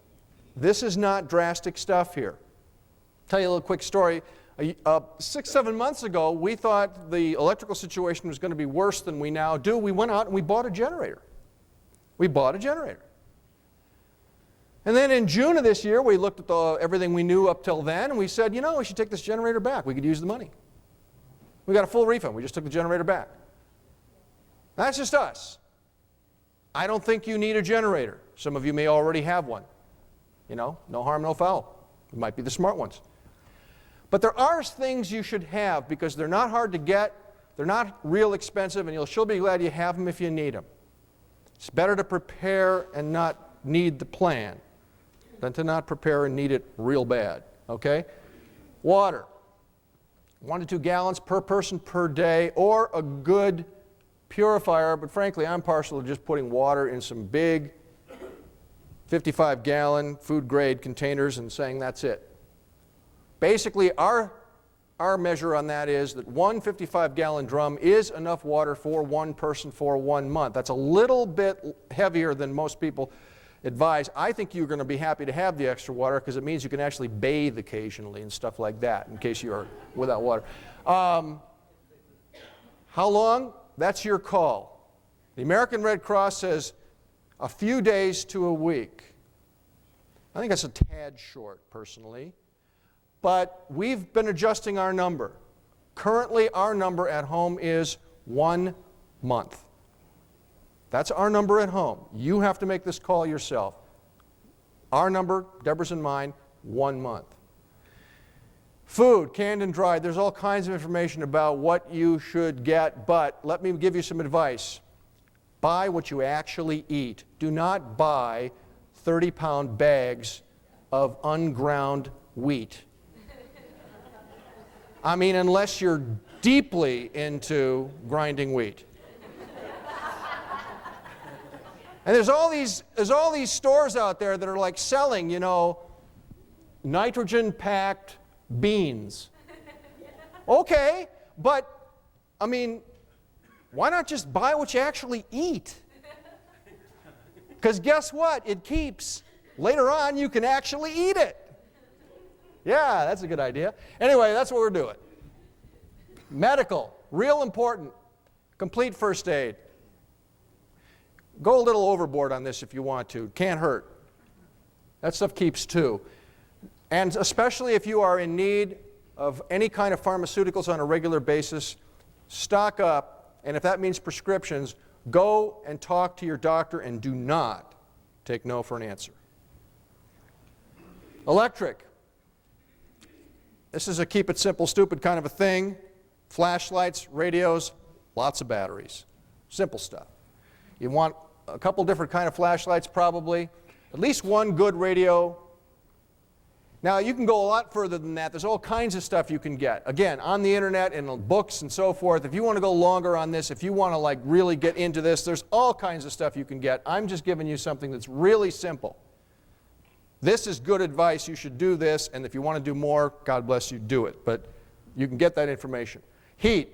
this is not drastic stuff here. I'll tell you a little quick story. 6-7 months ago, we thought the electrical situation was going to be worse than we now do. We went out and we bought a generator. We bought a generator. And then in June of this year, we looked at everything we knew up till then, and we said, you know, we should take this generator back. We could use the money. We got a full refund. We just took the generator back. That's just us. I don't think you need a generator. Some of you may already have one. You know, no harm, no foul. You might be the smart ones. But there are things you should have because they're not hard to get, they're not real expensive, and you'll sure be glad you have them if you need them. It's better to prepare and not need the plan than to not prepare and need it real bad, okay? Water, 1 to 2 gallons per person per day, or a good purifier, but frankly, I'm partial to just putting water in some big 55-gallon food-grade containers and saying that's it. Basically, our measure on that is that one 55-gallon drum is enough water for one person for 1 month. That's a little bit heavier than most people advise. I think you're going to be happy to have the extra water because it means you can actually bathe occasionally and stuff like that in case you are without water. How long? That's your call. The American Red Cross says a few days to a week. I think that's a tad short, personally. But we've been adjusting our number. Currently, our number at home is 1 month. That's our number at home. You have to make this call yourself. Our number, Deborah's and mine, 1 month. Food, canned and dried, there's all kinds of information about what you should get, but let me give you some advice. Buy what you actually eat. Do not buy 30-pound bags of unground wheat. I mean, unless you're deeply into grinding wheat. And there's all these stores out there that are like selling, you know, nitrogen-packed beans. Okay, but, I mean, why not just buy what you actually eat? Because guess what? It keeps. Later on, you can actually eat it. Yeah, that's a good idea. Anyway, that's what we're doing. Medical, real important. Complete first aid. Go a little overboard on this if you want to. Can't hurt. That stuff keeps too. And especially if you are in need of any kind of pharmaceuticals on a regular basis, stock up. And if that means prescriptions, go and talk to your doctor and do not take no for an answer. Electric. This is a keep it simple, stupid kind of a thing. Flashlights, radios, lots of batteries. Simple stuff. You want a couple different kind of flashlights probably. At least one good radio. Now you can go a lot further than that. There's all kinds of stuff you can get. Again, on the internet and books and so forth. If you want to go longer on this, if you want to like really get into this, there's all kinds of stuff you can get. I'm just giving you something that's really simple. This is good advice. You should do this, and if you want to do more, God bless you, do it. But you can get that information. Heat.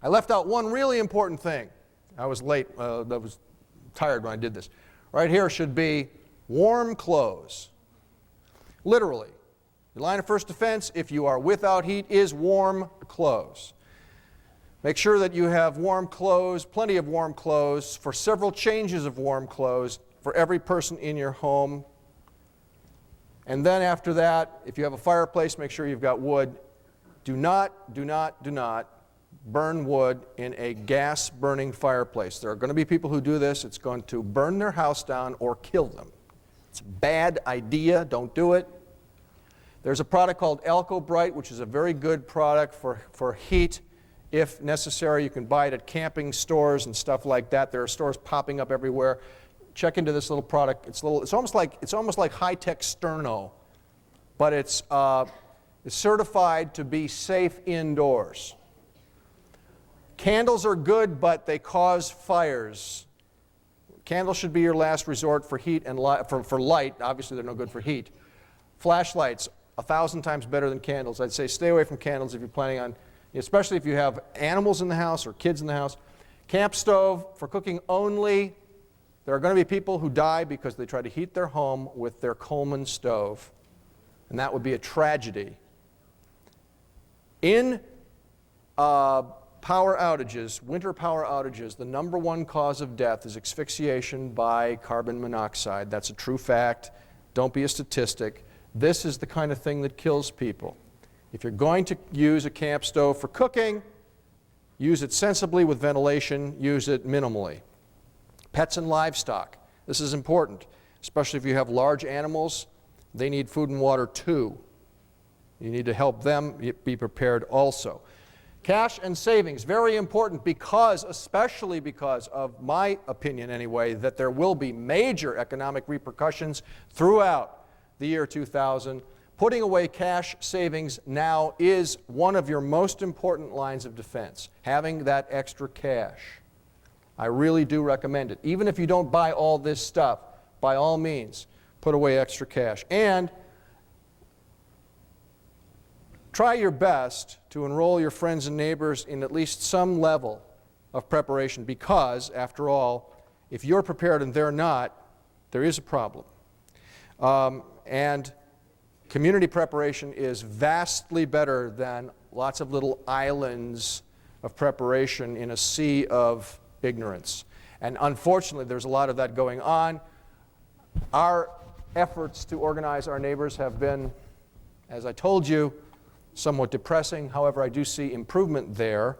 I left out one really important thing. I was late. I was tired when I did this. Right here should be warm clothes. Literally. The line of first defense, if you are without heat, is warm clothes. Make sure that you have warm clothes, plenty of warm clothes, for several changes of warm clothes for every person in your home. And then after that, if you have a fireplace, make sure you've got wood. Do not burn wood in a gas-burning fireplace. There are going to be people who do this. It's going to burn their house down or kill them. It's a bad idea. Don't do it. There's a product called Alco-Bright, which is a very good product for heat. If necessary, you can buy it at camping stores and stuff like that. There are stores popping up everywhere. Check into this little product. It's almost like high-tech sterno, but it's certified to be safe indoors. Candles are good, but they cause fires. Candles should be your last resort for heat and for light. Obviously, they're no good for heat. Flashlights, 1,000 times better than candles. I'd say stay away from candles if you're planning on, especially if you have animals in the house or kids in the house. Camp stove for cooking only. There are going to be people who die because they try to heat their home with their Coleman stove, and that would be a tragedy. In power outages, winter power outages, the number one cause of death is asphyxiation by carbon monoxide. That's a true fact. Don't be a statistic. This is the kind of thing that kills people. If you're going to use a camp stove for cooking, use it sensibly with ventilation, use it minimally. Pets and livestock. This is important, especially if you have large animals. They need food and water too. You need to help them be prepared also. Cash and savings, very important because, especially because of my opinion anyway, that there will be major economic repercussions throughout the year 2000. Putting away cash savings now is one of your most important lines of defense, having that extra cash. I really do recommend it. Even if you don't buy all this stuff, by all means, put away extra cash. And try your best to enroll your friends and neighbors in at least some level of preparation because, after all, if you're prepared and they're not, there is a problem. And community preparation is vastly better than lots of little islands of preparation in a sea of ignorance. And unfortunately, there's a lot of that going on. Our efforts to organize our neighbors have been, as I told you, somewhat depressing. However, I do see improvement there.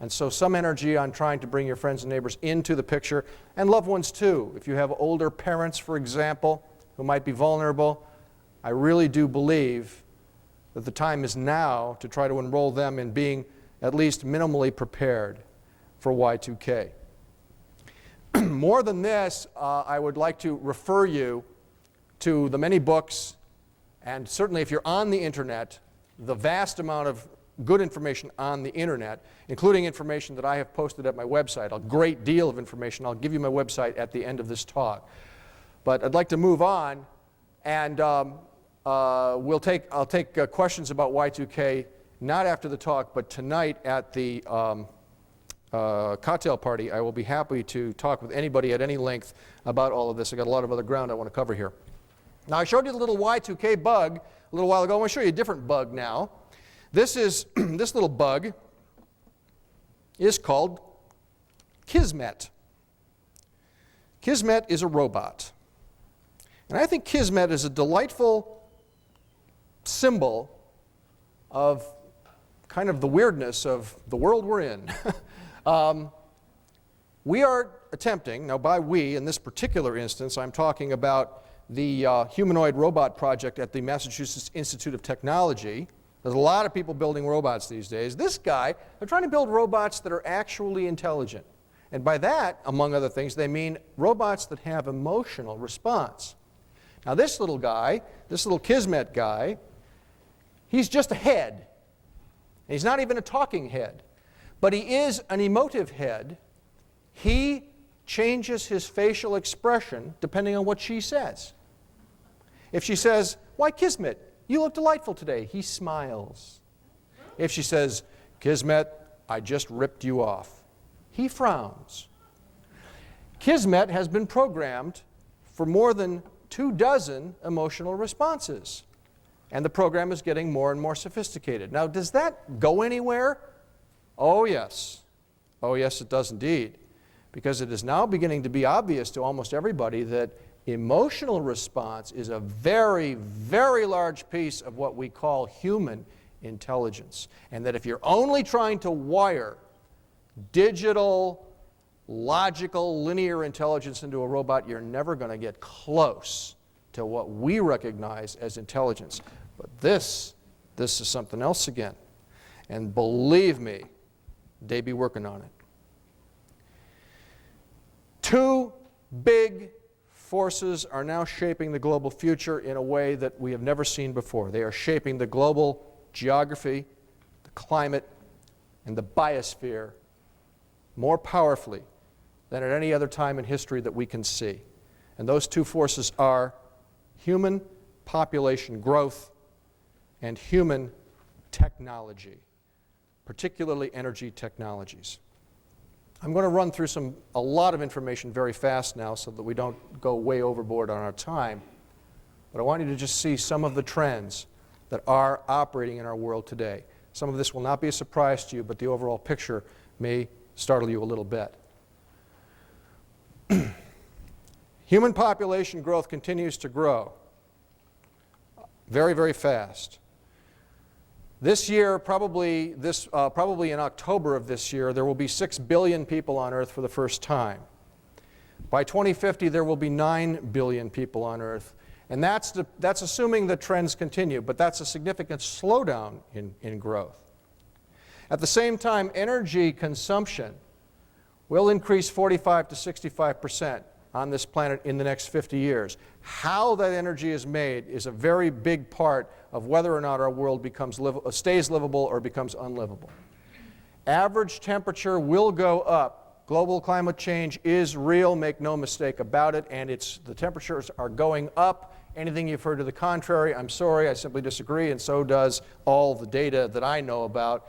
And so some energy on trying to bring your friends and neighbors into the picture, and loved ones too. If you have older parents, for example, who might be vulnerable, I really do believe that the time is now to try to enroll them in being at least minimally prepared for Y2K. More than this, I would like to refer you to the many books, and certainly if you're on the internet, the vast amount of good information on the internet, including information that I have posted at my website, a great deal of information. I'll give you my website at the end of this talk. But I'd like to move on, and I'll take questions about Y2K not after the talk, but tonight at the cocktail party. I will be happy to talk with anybody at any length about all of this. I've got a lot of other ground I want to cover here. Now, I showed you the little Y2K bug a little while ago. I want to show you a different bug now. This little bug is called Kismet. Kismet is a robot. And I think Kismet is a delightful symbol of kind of the weirdness of the world we're in. We are attempting, now by we, in this particular instance, I'm talking about the humanoid robot project at the Massachusetts Institute of Technology. There's a lot of people building robots these days. This guy, they're trying to build robots that are actually intelligent. And by that, among other things, they mean robots that have emotional response. Now this little guy, this little Kismet guy, he's just a head. He's not even a talking head. But he is an emotive head. He changes his facial expression depending on what she says. If she says, "Why, Kismet, you look delightful today," he smiles. If she says, "Kismet, I just ripped you off," he frowns. Kismet has been programmed for more than 24 emotional responses. And the program is getting more and more sophisticated. Now, does that go anywhere? Oh, yes. Oh, yes, it does indeed. Because it is now beginning to be obvious to almost everybody that emotional response is a very, very large piece of what we call human intelligence. And that if you're only trying to wire digital, logical, linear intelligence into a robot, you're never going to get close to what we recognize as intelligence. But this is something else again. And believe me, they be working on it. Two big forces are now shaping the global future in a way that we have never seen before. They are shaping the global geography, the climate, and the biosphere more powerfully than at any other time in history that we can see. And those two forces are human population growth and human technology, particularly energy technologies. I'm going to run through a lot of information very fast now so that we don't go way overboard on our time. But I want you to just see some of the trends that are operating in our world today. Some of this will not be a surprise to you, but the overall picture may startle you a little bit. Human population growth continues to grow very, very fast. This year, probably in October of this year, there will be 6 billion people on Earth for the first time. By 2050, there will be 9 billion people on Earth. And that's assuming the trends continue, but that's a significant slowdown in growth. At the same time, energy consumption will increase 45 to 65% on this planet in the next 50 years. How that energy is made is a very big part of whether or not our world stays livable or becomes unlivable. Average temperature will go up. Global climate change is real, make no mistake about it, and the temperatures are going up. Anything you've heard to the contrary, I'm sorry, I simply disagree, and so does all the data that I know about.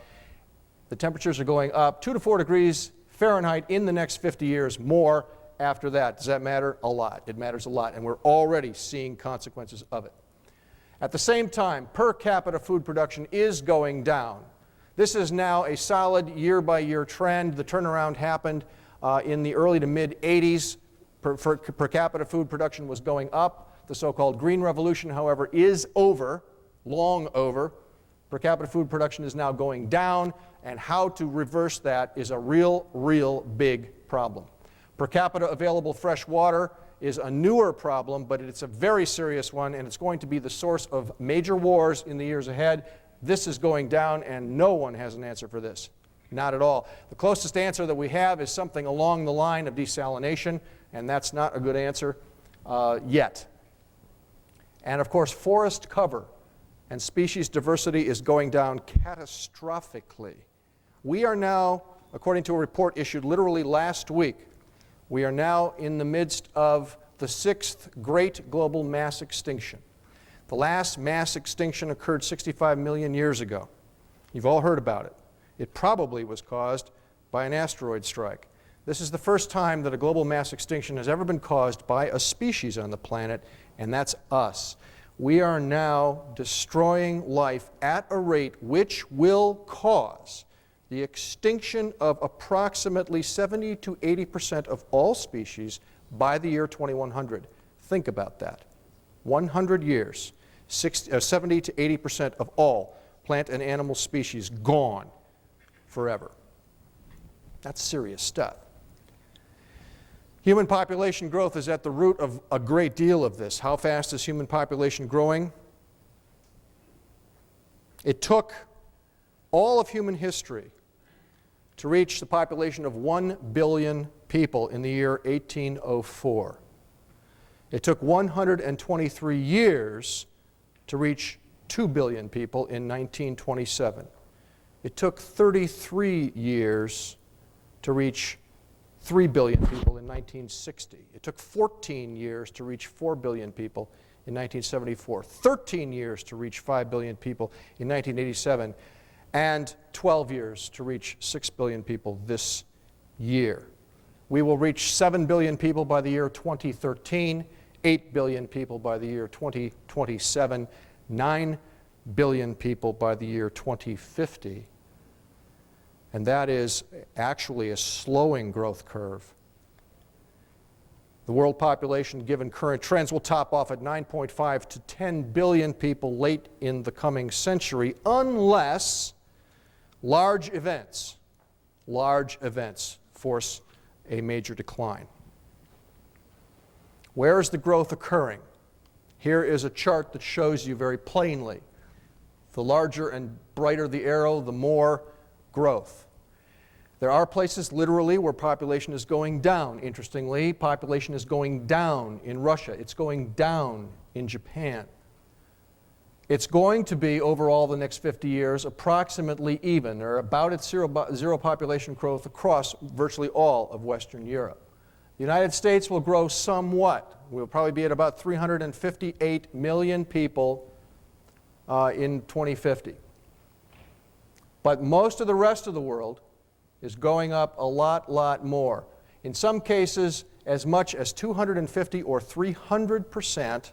The temperatures are going up 2 to 4 degrees Fahrenheit in the next 50 years, more after that. Does that matter? A lot. It matters a lot, and we're already seeing consequences of it. At the same time, per capita food production is going down. This is now a solid year-by-year trend. The turnaround happened in the early to mid-'80s. Per capita food production was going up. The so-called Green Revolution, however, is over, long over. Per capita food production is now going down, and how to reverse that is a real big problem. Per capita available fresh water is a newer problem, but it's a very serious one, and it's going to be the source of major wars in the years ahead. This is going down, and no one has an answer for this. Not at all. The closest answer that we have is something along the line of desalination, and that's not a good answer yet. And of course, forest cover and species diversity is going down catastrophically. We are now, according to a report issued literally last week, we are now in the midst of the 6th great global mass extinction. The last mass extinction occurred 65 million years ago. You've all heard about it. It probably was caused by an asteroid strike. This is the first time that a global mass extinction has ever been caused by a species on the planet, and that's us. We are now destroying life at a rate which will cause the extinction of approximately 70 to 80% of all species by the year 2100. Think about that. 100 years, 70 to 80% of all plant and animal species gone forever. That's serious stuff. Human population growth is at the root of a great deal of this. How fast is human population growing? It took all of human history to reach the population of 1 billion people in the year 1804. It took 123 years to reach 2 billion people in 1927. It took 33 years to reach 3 billion people in 1960. It took 14 years to reach 4 billion people in 1974, 13 years to reach 5 billion people in 1987, and 12 years to reach 6 billion people this year. We will reach 7 billion people by the year 2013, 8 billion people by the year 2027, 9 billion people by the year 2050. And that is actually a slowing growth curve. The world population, given current trends, will top off at 9.5 to 10 billion people late in the coming century, unless large events force a major decline. Where is the growth occurring? Here is a chart that shows you very plainly. The larger and brighter the arrow, the more growth. There are places literally where population is going down. Interestingly, population is going down in Russia. It's going down in Japan. It's going to be, overall, the next 50 years, approximately even, or about at zero population growth across virtually all of Western Europe. The United States will grow somewhat. We'll probably be at about 358 million people in 2050. But most of the rest of the world is going up a lot more. In some cases, as much as 250 or 300%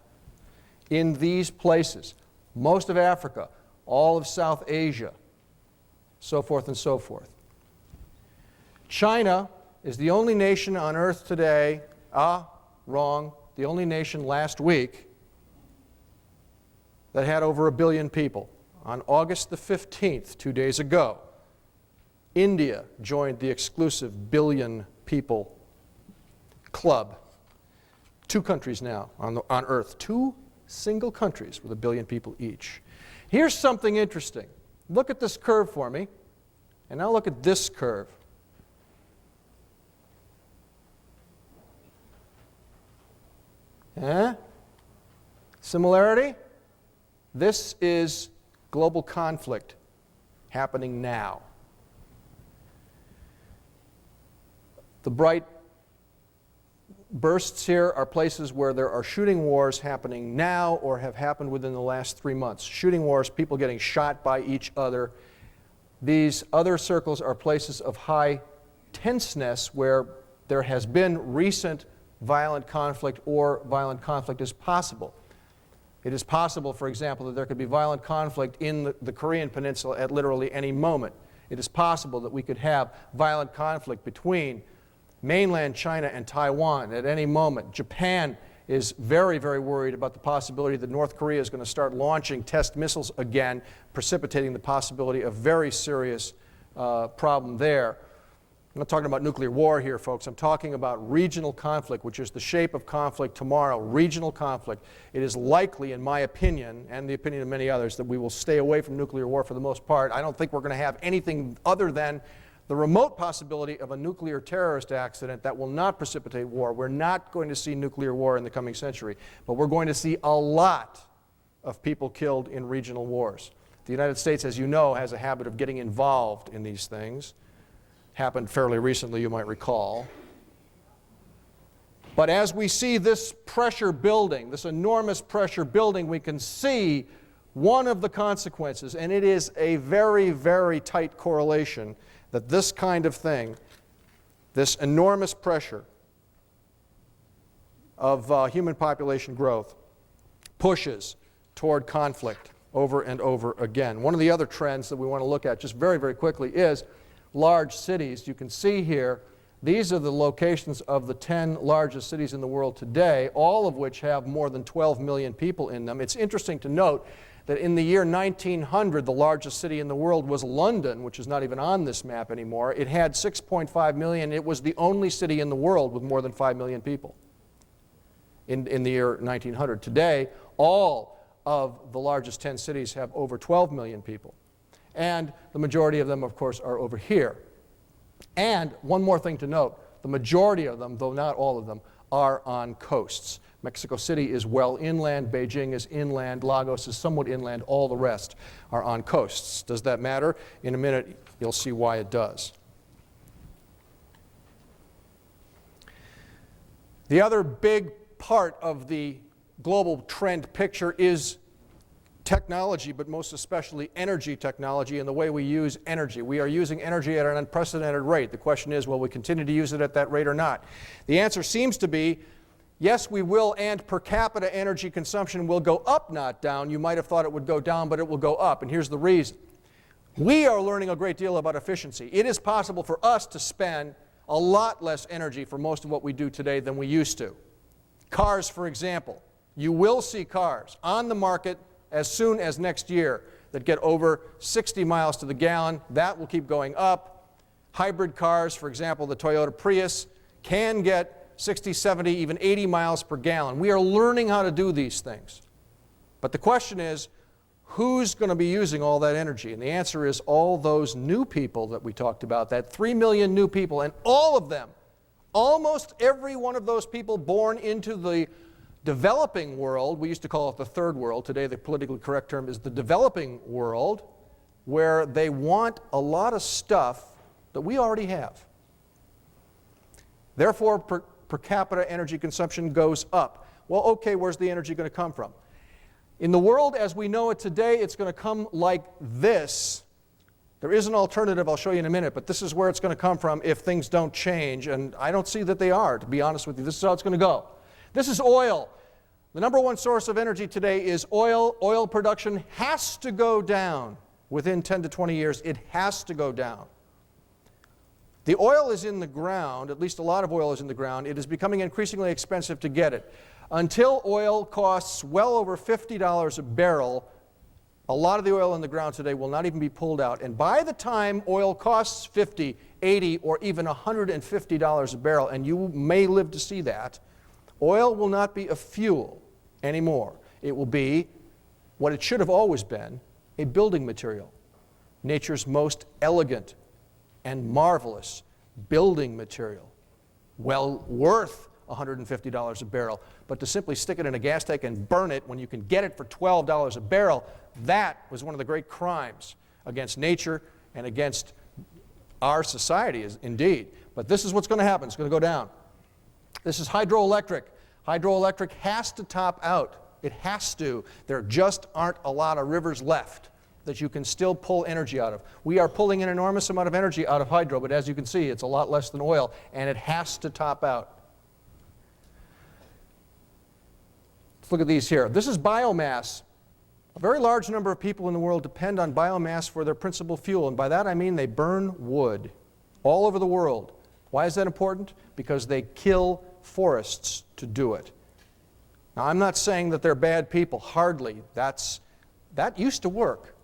in these places. Most of Africa, all of South Asia, so forth and so forth. China is the only nation on earth today, wrong, the only nation last week that had over 1 billion people. On August the 15th, 2 days ago, India joined the exclusive billion people club. 2 countries now on earth, 2 single countries with 1 billion people each. Here's something interesting. Look at this curve for me, and now look at this curve. Similarity? This is global conflict happening now. The bright bursts here are places where there are shooting wars happening now or have happened within the last 3 months. Shooting wars, people getting shot by each other. These other circles are places of high tenseness where there has been recent violent conflict or violent conflict is possible. It is possible, for example, that there could be violent conflict in the Korean Peninsula at literally any moment. It is possible that we could have violent conflict between mainland China and Taiwan at any moment. Japan is very, very worried about the possibility that North Korea is going to start launching test missiles again, precipitating the possibility of very serious problem there. I'm not talking about nuclear war here, folks. I'm talking about regional conflict, which is the shape of conflict tomorrow, regional conflict. It is likely, in my opinion, and the opinion of many others, that we will stay away from nuclear war for the most part. I don't think we're going to have anything other than the remote possibility of a nuclear terrorist accident that will not precipitate war. We're not going to see nuclear war in the coming century, but we're going to see a lot of people killed in regional wars. The United States, as you know, has a habit of getting involved in these things. Happened fairly recently, you might recall. But as we see this pressure building, this enormous pressure building, we can see one of the consequences, and it is a very, very tight correlation, that this kind of thing, this enormous pressure of human population growth, pushes toward conflict over and over again. One of the other trends that we want to look at just very, very quickly is large cities. You can see here, these are the locations of the 10 largest cities in the world today, all of which have more than 12 million people in them. It's interesting to note that in the year 1900, the largest city in the world was London, which is not even on this map anymore. It had 6.5 million. It was the only city in the world with more than 5 million people in the year 1900. Today, all of the largest 10 cities have over 12 million people. And the majority of them, of course, are over here. And one more thing to note, the majority of them, though not all of them, are on coasts. Mexico City is well inland, Beijing is inland, Lagos is somewhat inland, all the rest are on coasts. Does that matter? In a minute, you'll see why it does. The other big part of the global trend picture is technology, but most especially energy technology and the way we use energy. We are using energy at an unprecedented rate. The question is, will we continue to use it at that rate or not? The answer seems to be, yes, we will, and per capita energy consumption will go up, not down. You might have thought it would go down, but it will go up, and here's the reason. We are learning a great deal about efficiency. It is possible for us to spend a lot less energy for most of what we do today than we used to. Cars, for example. You will see cars on the market as soon as next year that get over 60 miles to the gallon. That will keep going up. Hybrid cars, for example, the Toyota Prius, can get 60, 70, even 80 miles per gallon. We are learning how to do these things. But the question is, who's going to be using all that energy? And the answer is all those new people that we talked about, that 3 million new people, and all of them, almost every one of those people born into the developing world, we used to call it the third world, today the politically correct term is the developing world, where they want a lot of stuff that we already have. Therefore, per capita energy consumption goes up. Well, okay, where's the energy going to come from? In the world as we know it today, it's going to come like this. There is an alternative I'll show you in a minute, but this is where it's going to come from if things don't change, and I don't see that they are, to be honest with you. This is how it's going to go. This is oil. The number one source of energy today is oil. Oil production has to go down within 10 to 20 years. It has to go down. The oil is in the ground, at least a lot of oil is in the ground. It is becoming increasingly expensive to get it. Until oil costs well over $50 a barrel, a lot of the oil in the ground today will not even be pulled out. And by the time oil costs $50, $80, or even $150 a barrel, and you may live to see that, oil will not be a fuel anymore. It will be what it should have always been, a building material. Nature's most elegant and marvelous building material. Well worth $150 a barrel. But to simply stick it in a gas tank and burn it when you can get it for $12 a barrel, that was one of the great crimes against nature and against our society, indeed. But this is what's going to happen. It's going to go down. This is hydroelectric. Hydroelectric has to top out. It has to. There just aren't a lot of rivers left that you can still pull energy out of. We are pulling an enormous amount of energy out of hydro, but as you can see, it's a lot less than oil, and it has to top out. Let's look at these here. This is biomass. A very large number of people in the world depend on biomass for their principal fuel, and by that I mean they burn wood all over the world. Why is that important? Because they kill forests to do it. Now, I'm not saying that they're bad people, hardly. That used to work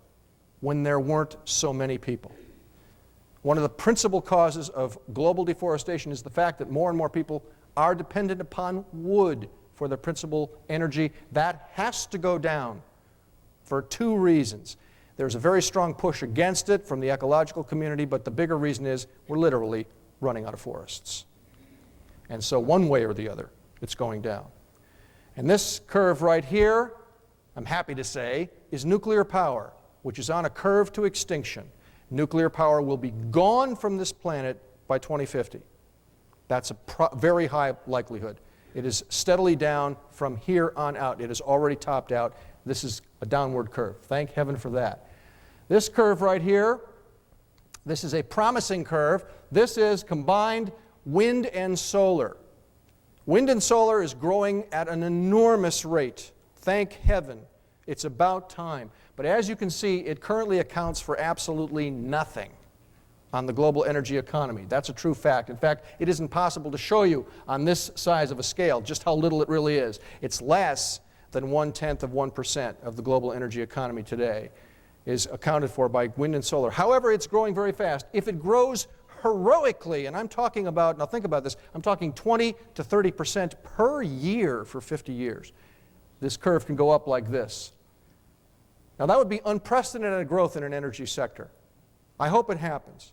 when there weren't so many people. One of the principal causes of global deforestation is the fact that more and more people are dependent upon wood for their principal energy. That has to go down for two reasons. There's a very strong push against it from the ecological community, but the bigger reason is we're literally running out of forests. And so one way or the other, it's going down. And this curve right here I'm happy to say, is nuclear power, which is on a curve to extinction. Nuclear power will be gone from this planet by 2050. That's a very high likelihood. It is steadily down from here on out. It has already topped out. This is a downward curve. Thank heaven for that. This curve right here, this is a promising curve. This is combined wind and solar. Wind and solar is growing at an enormous rate. Thank heaven. It's about time. But as you can see, it currently accounts for absolutely nothing on the global energy economy. That's a true fact. In fact, it isn't possible to show you on this size of a scale just how little it really is. It's less than 0.1% of the global energy economy today is accounted for by wind and solar. However, it's growing very fast. If it grows heroically, and I'm talking about, now think about this, I'm talking 20 to 30% per year for 50 years. This curve can go up like this. Now that would be unprecedented growth in an energy sector. I hope it happens,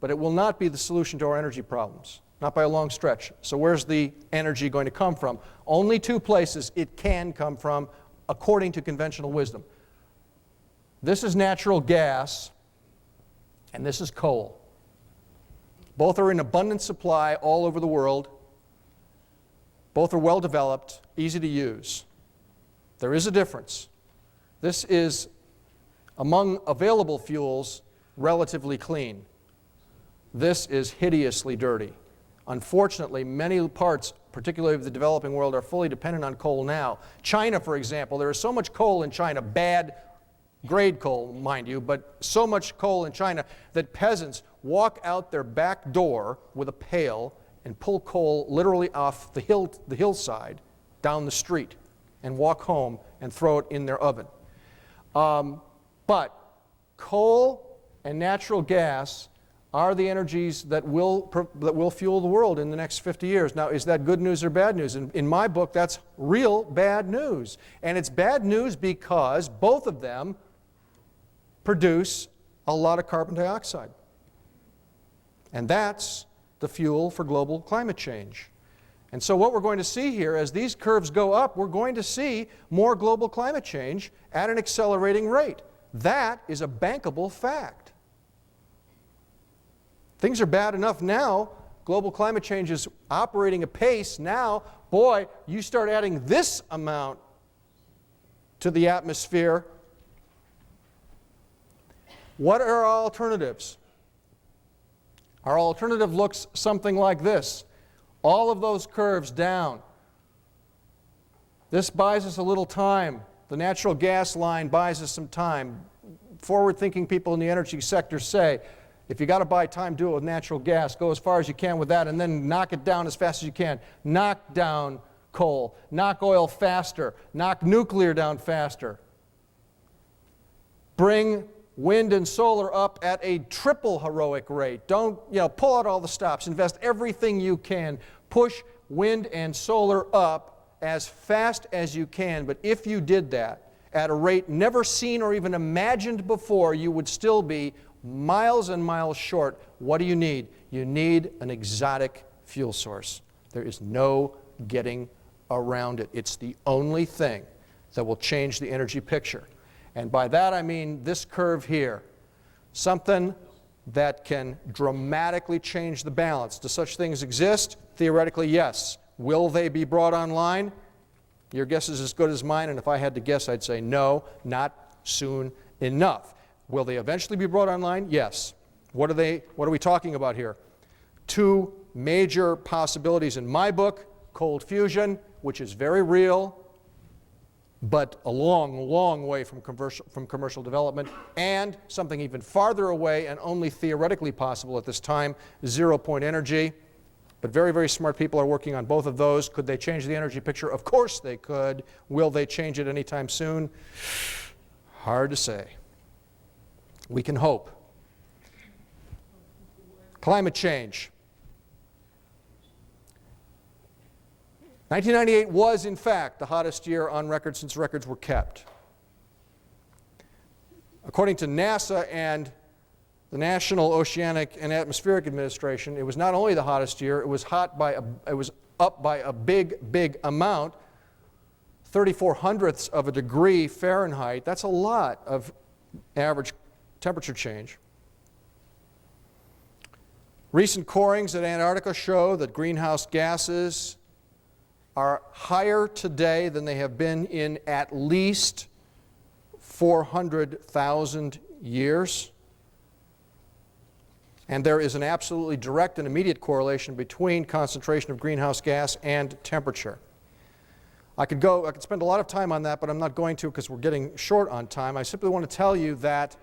but it will not be the solution to our energy problems, not by a long stretch. So where's the energy going to come from? Only two places it can come from, according to conventional wisdom. This is natural gas, and this is coal. Both are in abundant supply all over the world. Both are well developed, easy to use. There is a difference. This is, among available fuels, relatively clean. This is hideously dirty. Unfortunately, many parts, particularly of the developing world, are fully dependent on coal now. China, for example, there is so much coal in China, bad grade coal, mind you, but so much coal in China that peasants walk out their back door with a pail and pull coal literally off the hillside down the street and walk home and throw it in their oven. But coal and natural gas are the energies that will fuel the world in the next 50 years. Now, is that good news or bad news? In my book, that's real bad news. And it's bad news because both of them produce a lot of carbon dioxide. And that's the fuel for global climate change. And so what we're going to see here, as these curves go up, we're going to see more global climate change at an accelerating rate. That is a bankable fact. Things are bad enough now. Global climate change is operating apace now. Boy, you start adding this amount to the atmosphere. What are our alternatives? Our alternative looks something like this. All of those curves down. This buys us a little time. The natural gas line buys us some time. Forward-thinking people in the energy sector say, if you got to buy time, do it with natural gas. Go as far as you can with that and then knock it down as fast as you can. Knock down coal. Knock oil faster. Knock nuclear down faster. Bring wind and solar up at a triple heroic rate. Don't, pull out all the stops. Invest everything you can. Push wind and solar up as fast as you can. But if you did that at a rate never seen or even imagined before, you would still be miles and miles short. What do you need? You need an exotic fuel source. There is no getting around it. It's the only thing that will change the energy picture. And by that I mean this curve here. Something that can dramatically change the balance. Do such things exist? Theoretically, yes. Will they be brought online? Your guess is as good as mine, and if I had to guess, I'd say no, not soon enough. Will they eventually be brought online? Yes. What are we talking about here? Two major possibilities in my book: cold fusion, which is very real, but a long, long way from commercial development, and something even farther away and only theoretically possible at this time, zero-point energy. But very, very smart people are working on both of those. Could they change the energy picture? Of course they could. Will they change it anytime soon? Hard to say. We can hope. Climate change. 1998 was, in fact, the hottest year on record since records were kept. According to NASA and the National Oceanic and Atmospheric Administration, it was not only the hottest year, it was up by a big, big amount, 34/100ths of a degree Fahrenheit. That's a lot of average temperature change. Recent corings at Antarctica show that greenhouse gases are higher today than they have been in at least 400,000 years. And there is an absolutely direct and immediate correlation between concentration of greenhouse gas and temperature. I could spend a lot of time on that, but I'm not going to because we're getting short on time. I simply want to tell you that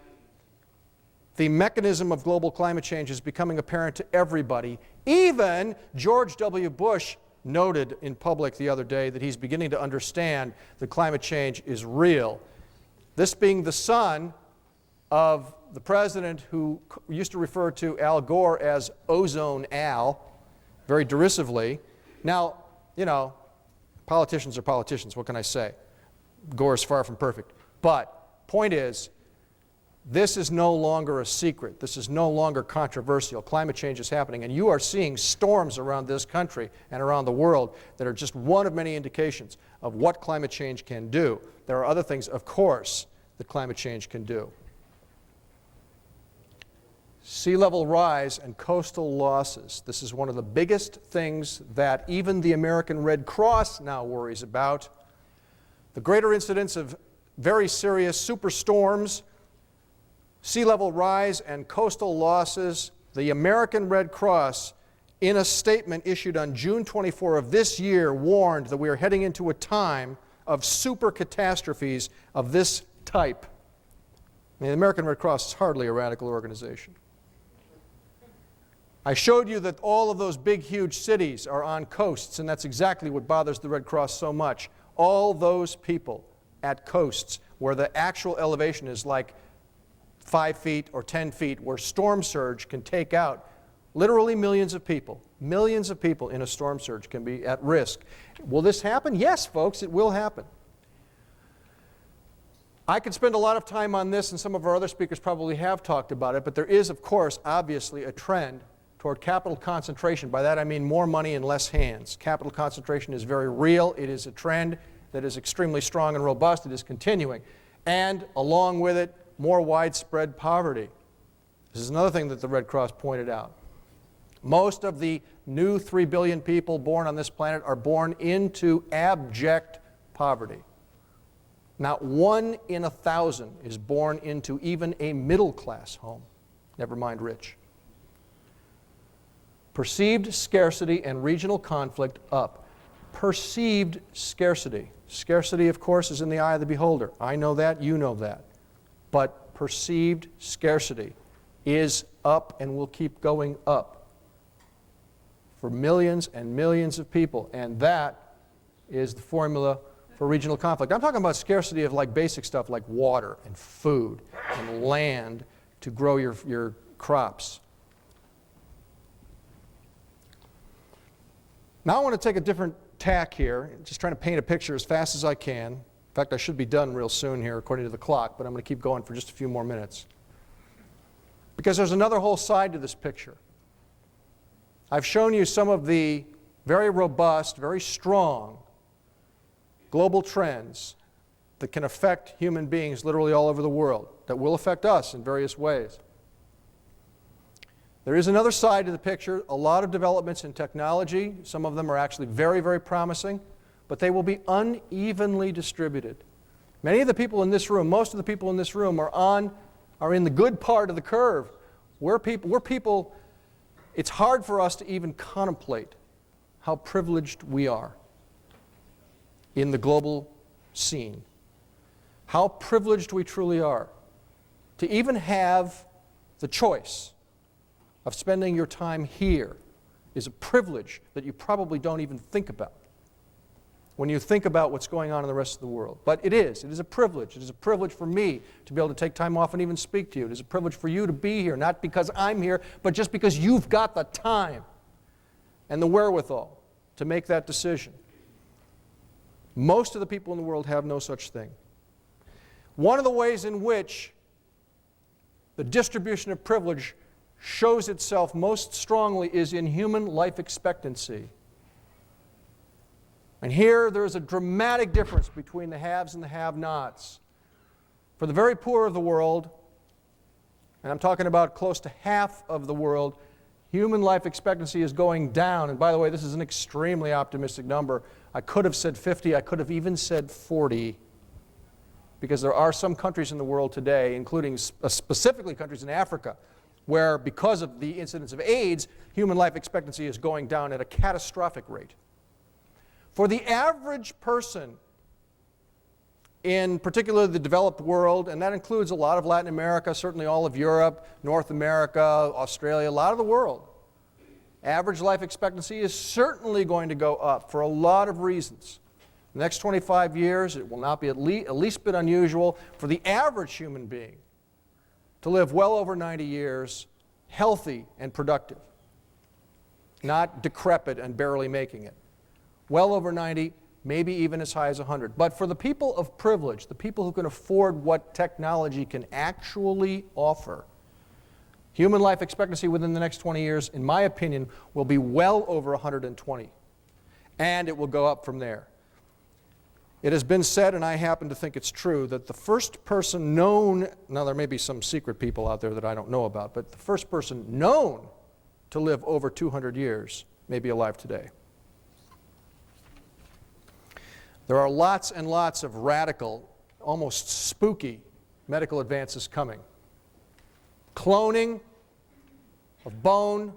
the mechanism of global climate change is becoming apparent to everybody. Even George W. Bush noted in public the other day that he's beginning to understand that climate change is real. This being the son of the president who used to refer to Al Gore as Ozone Al, very derisively. Now, you know, politicians are politicians, what can I say? Gore is far from perfect. But, point is, this is no longer a secret. This is no longer controversial. Climate change is happening, and you are seeing storms around this country and around the world that are just one of many indications of what climate change can do. There are other things, of course, that climate change can do. Sea level rise and coastal losses. This is one of the biggest things that even the American Red Cross now worries about. The greater incidence of very serious superstorms, sea level rise and coastal losses. The American Red Cross, in a statement issued on June 24 of this year, warned that we are heading into a time of super catastrophes of this type. I mean, the American Red Cross is hardly a radical organization. I showed you that all of those big, huge cities are on coasts, and that's exactly what bothers the Red Cross so much. All those people at coasts where the actual elevation is like 5 feet or 10 feet, where storm surge can take out literally millions of people. Millions of people in a storm surge can be at risk. Will this happen? Yes, folks, it will happen. I could spend a lot of time on this, and some of our other speakers probably have talked about it, but there is, of course, obviously a trend toward capital concentration. By that I mean more money in less hands. Capital concentration is very real. It is a trend that is extremely strong and robust. It is continuing. And along with it, more widespread poverty. This is another thing that the Red Cross pointed out. Most of the new 3 billion people born on this planet are born into abject poverty. Not 1 in 1,000 is born into even a middle-class home, never mind rich. Perceived scarcity and regional conflict up. Perceived scarcity. Scarcity, of course, is in the eye of the beholder. I know that, you know that. But perceived scarcity is up and will keep going up for millions and millions of people. And that is the formula for regional conflict. I'm talking about scarcity of like basic stuff like water and food and land to grow your crops. Now I want to take a different tack here, just trying to paint a picture as fast as I can. In fact, I should be done real soon here according to the clock, but I'm going to keep going for just a few more minutes. Because there's another whole side to this picture. I've shown you some of the very robust, very strong global trends that can affect human beings literally all over the world, that will affect us in various ways. There is another side to the picture, a lot of developments in technology. Some of them are actually very, very promising, but they will be unevenly distributed. Many of the people in this room, most of the people in this room are in the good part of the curve. We're people, it's hard for us to even contemplate how privileged we are in the global scene. How privileged we truly are to even have the choice of spending your time here is a privilege that you probably don't even think about when you think about what's going on in the rest of the world. But it is a privilege. It is a privilege for me to be able to take time off and even speak to you. It is a privilege for you to be here, not because I'm here, but just because you've got the time and the wherewithal to make that decision. Most of the people in the world have no such thing. One of the ways in which the distribution of privilege shows itself most strongly is in human life expectancy. And here there's a dramatic difference between the haves and the have-nots. For the very poor of the world, and I'm talking about close to half of the world, human life expectancy is going down. And by the way, this is an extremely optimistic number. I could have said 50, I could have even said 40, because there are some countries in the world today, including specifically countries in Africa, where because of the incidence of AIDS, human life expectancy is going down at a catastrophic rate. For the average person, in particular the developed world, and that includes a lot of Latin America, certainly all of Europe, North America, Australia, a lot of the world, average life expectancy is certainly going to go up for a lot of reasons. The next 25 years, it will not be at least a bit unusual for the average human being to live well over 90 years, healthy and productive, not decrepit and barely making it. Well over 90, maybe even as high as 100. But for the people of privilege, the people who can afford what technology can actually offer, human life expectancy within the next 20 years, in my opinion, will be well over 120. And it will go up from there. It has been said, and I happen to think it's true, that the first person known, now there may be some secret people out there that I don't know about, but the first person known to live over 200 years may be alive today. There are lots and lots of radical, almost spooky medical advances coming. Cloning of bone,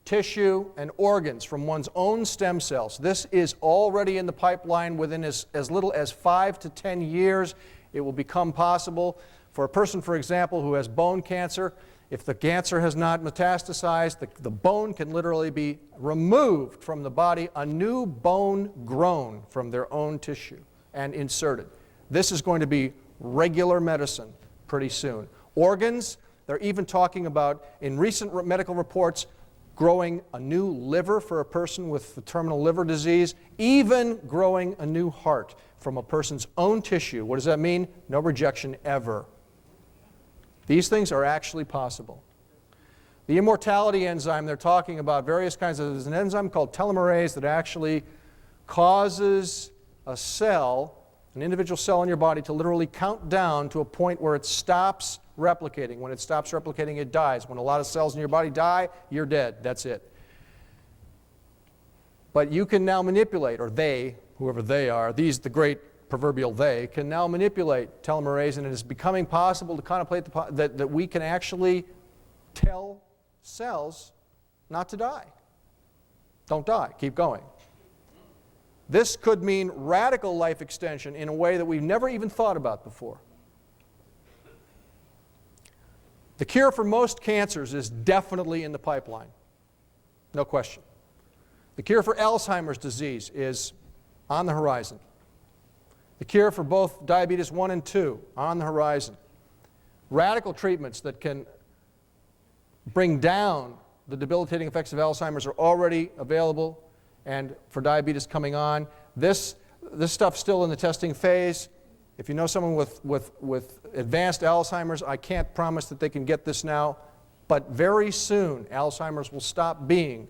tissue, and organs from one's own stem cells. This is already in the pipeline. Within as little as 5 to 10 years, it will become possible for a person, for example, who has bone cancer. If the cancer has not metastasized, the bone can literally be removed from the body, a new bone grown from their own tissue and inserted. This is going to be regular medicine pretty soon. Organs, they're even talking about, in recent medical reports, growing a new liver for a person with terminal liver disease, even growing a new heart from a person's own tissue. What does that mean? No rejection ever. These things are actually possible. The immortality enzyme, they're talking about various kinds of, there's an enzyme called telomerase that actually causes a cell, an individual cell in your body, to literally count down to a point where it stops replicating. When it stops replicating, it dies. When a lot of cells in your body die, you're dead. That's it. But you can now manipulate, or they, whoever they are, these, the great proverbial they, can now manipulate telomerase, and it is becoming possible to contemplate that we can actually tell cells not to die. Don't die. Keep going. This could mean radical life extension in a way that we've never even thought about before. The cure for most cancers is definitely in the pipeline. No question. The cure for Alzheimer's disease is on the horizon. The cure for both diabetes 1 and 2 on the horizon. Radical treatments that can bring down the debilitating effects of Alzheimer's are already available, and for diabetes coming on. This stuff's still in the testing phase. If you know someone with advanced Alzheimer's, I can't promise that they can get this now, but very soon Alzheimer's will stop being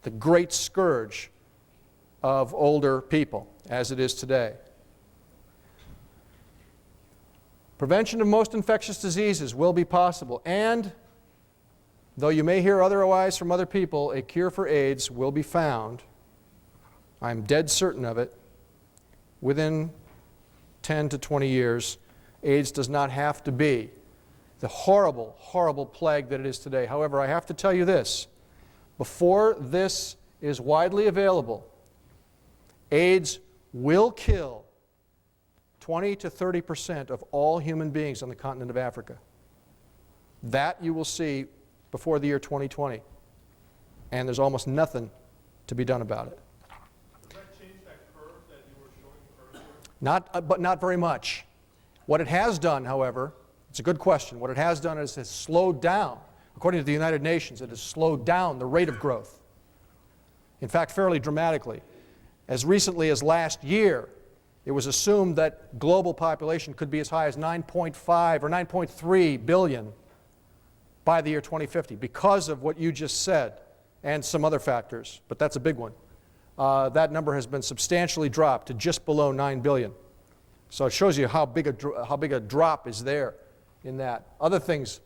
the great scourge of older people, as it is today. Prevention of most infectious diseases will be possible, and though you may hear otherwise from other people, a cure for AIDS will be found. I'm dead certain of it. Within 10 to 20 years, AIDS does not have to be the horrible, horrible plague that it is today. However, I have to tell you this. Before this is widely available, AIDS will kill 20 to 30% of all human beings on the continent of Africa. That you will see before the year 2020. And there's almost nothing to be done about it. Does that change that curve that you were showing earlier? But not very much. What it has done, however, it's a good question. What it has done is has slowed down, according to the United Nations, it has slowed down the rate of growth. In fact, fairly dramatically. As recently as last year, it was assumed that global population could be as high as 9.5 or 9.3 billion by the year 2050 because of what you just said and some other factors, but that's a big one. that number has been substantially dropped to just below 9 billion. So it shows you how big a drop is there in that. Other things,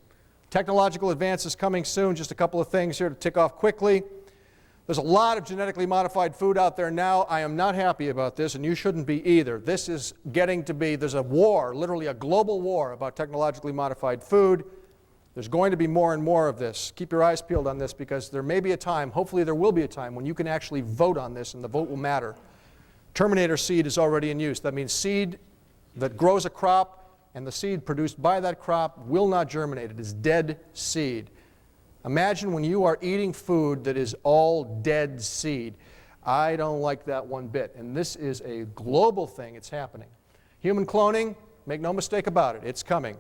technological advances coming soon. Just a couple of things here to tick off quickly. There's a lot of genetically modified food out there now. I am not happy about this, and you shouldn't be either. This is getting to be, there's a war, literally a global war about technologically modified food. There's going to be more and more of this. Keep your eyes peeled on this, because there may be a time, hopefully there will be a time, when you can actually vote on this, and the vote will matter. Terminator seed is already in use. That means seed that grows a crop, and the seed produced by that crop will not germinate. It is dead seed. Imagine when you are eating food that is all dead seed. I don't like that one bit. And this is a global thing. It's happening. Human cloning, make no mistake about it, it's coming.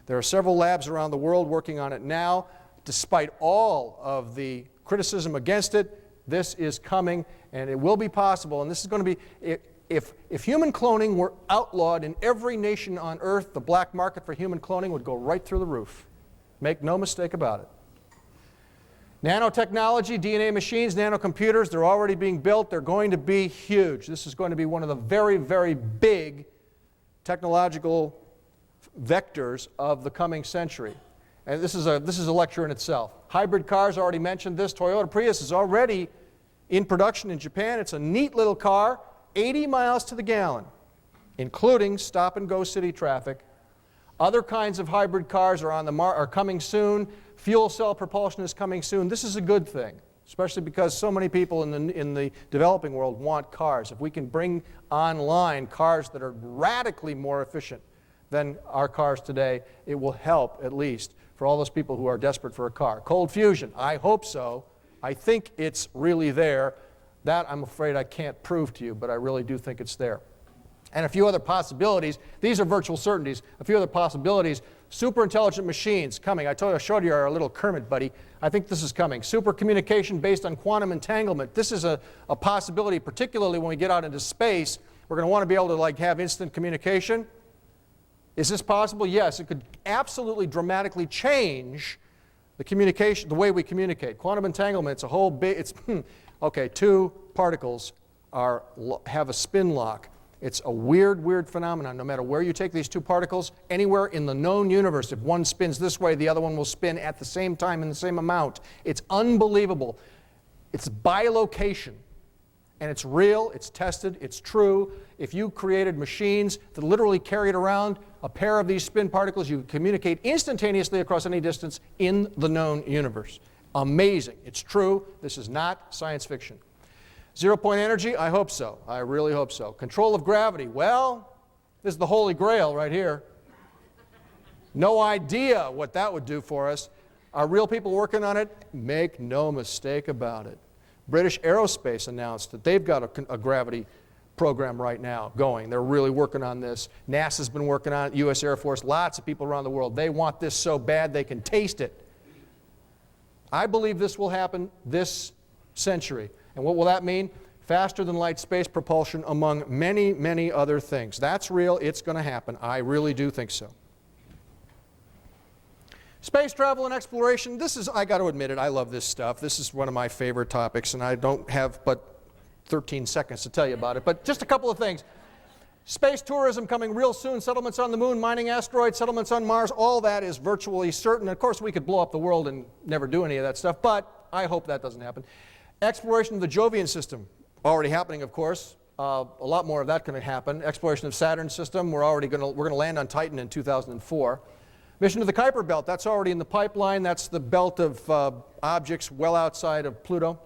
There are several labs around the world working on it now. Despite all of the criticism against it, this is coming, and it will be possible. And this is going to be, if human cloning were outlawed in every nation on earth, the black market for human cloning would go right through the roof. Make no mistake about it. Nanotechnology, DNA machines, nanocomputers, they're already being built. They're going to be huge. This is going to be one of the very, very big technological vectors of the coming century. And this is a lecture in itself. Hybrid cars, already mentioned this. Toyota Prius is already in production in Japan. It's a neat little car, 80 miles to the gallon, including stop-and-go city traffic. Other kinds of hybrid cars are coming soon. Fuel cell propulsion is coming soon. This is a good thing, especially because so many people in the developing world want cars. If we can bring online cars that are radically more efficient than our cars today, it will help, at least, for all those people who are desperate for a car. Cold fusion, I hope so. I think it's really there. That, I'm afraid, I can't prove to you, but I really do think it's there. And a few other possibilities. These are virtual certainties. A few other possibilities. Super intelligent machines coming. I showed you our little Kermit buddy. I think this is coming. Super communication based on quantum entanglement. This is a possibility, particularly when we get out into space. We're going to want to be able to have instant communication. Is this possible? Yes. It could absolutely dramatically change the communication, the way we communicate. Quantum entanglement, it's a whole big, okay, two particles have a spin lock. It's a weird, weird phenomenon. No matter where you take these two particles, anywhere in the known universe, if one spins this way, the other one will spin at the same time in the same amount. It's unbelievable. It's bilocation. And it's real, it's tested, it's true. If you created machines that literally carried around a pair of these spin particles, you communicate instantaneously across any distance in the known universe. Amazing. It's true. This is not science fiction. Zero-point energy? I hope so. I really hope so. Control of gravity? Well, this is the holy grail right here. No idea what that would do for us. Are real people working on it? Make no mistake about it. British Aerospace announced that they've got a gravity program right now going. They're really working on this. NASA's been working on it, U.S. Air Force, lots of people around the world. They want this so bad they can taste it. I believe this will happen this century. And what will that mean? Faster than light space propulsion, among many, many other things. That's real. It's going to happen. I really do think so. Space travel and exploration. This is, I got to admit it, I love this stuff. This is one of my favorite topics, and I don't have but 13 seconds to tell you about it. But just a couple of things. Space tourism coming real soon. Settlements on the moon, mining asteroids, settlements on Mars. All that is virtually certain. Of course, we could blow up the world and never do any of that stuff, but I hope that doesn't happen. Exploration of the Jovian system, already happening, of course. A lot more of that going to happen. Exploration of Saturn's system, we're going to land on Titan in 2004. Mission to the Kuiper Belt, that's already in the pipeline. That's the belt of objects well outside of Pluto.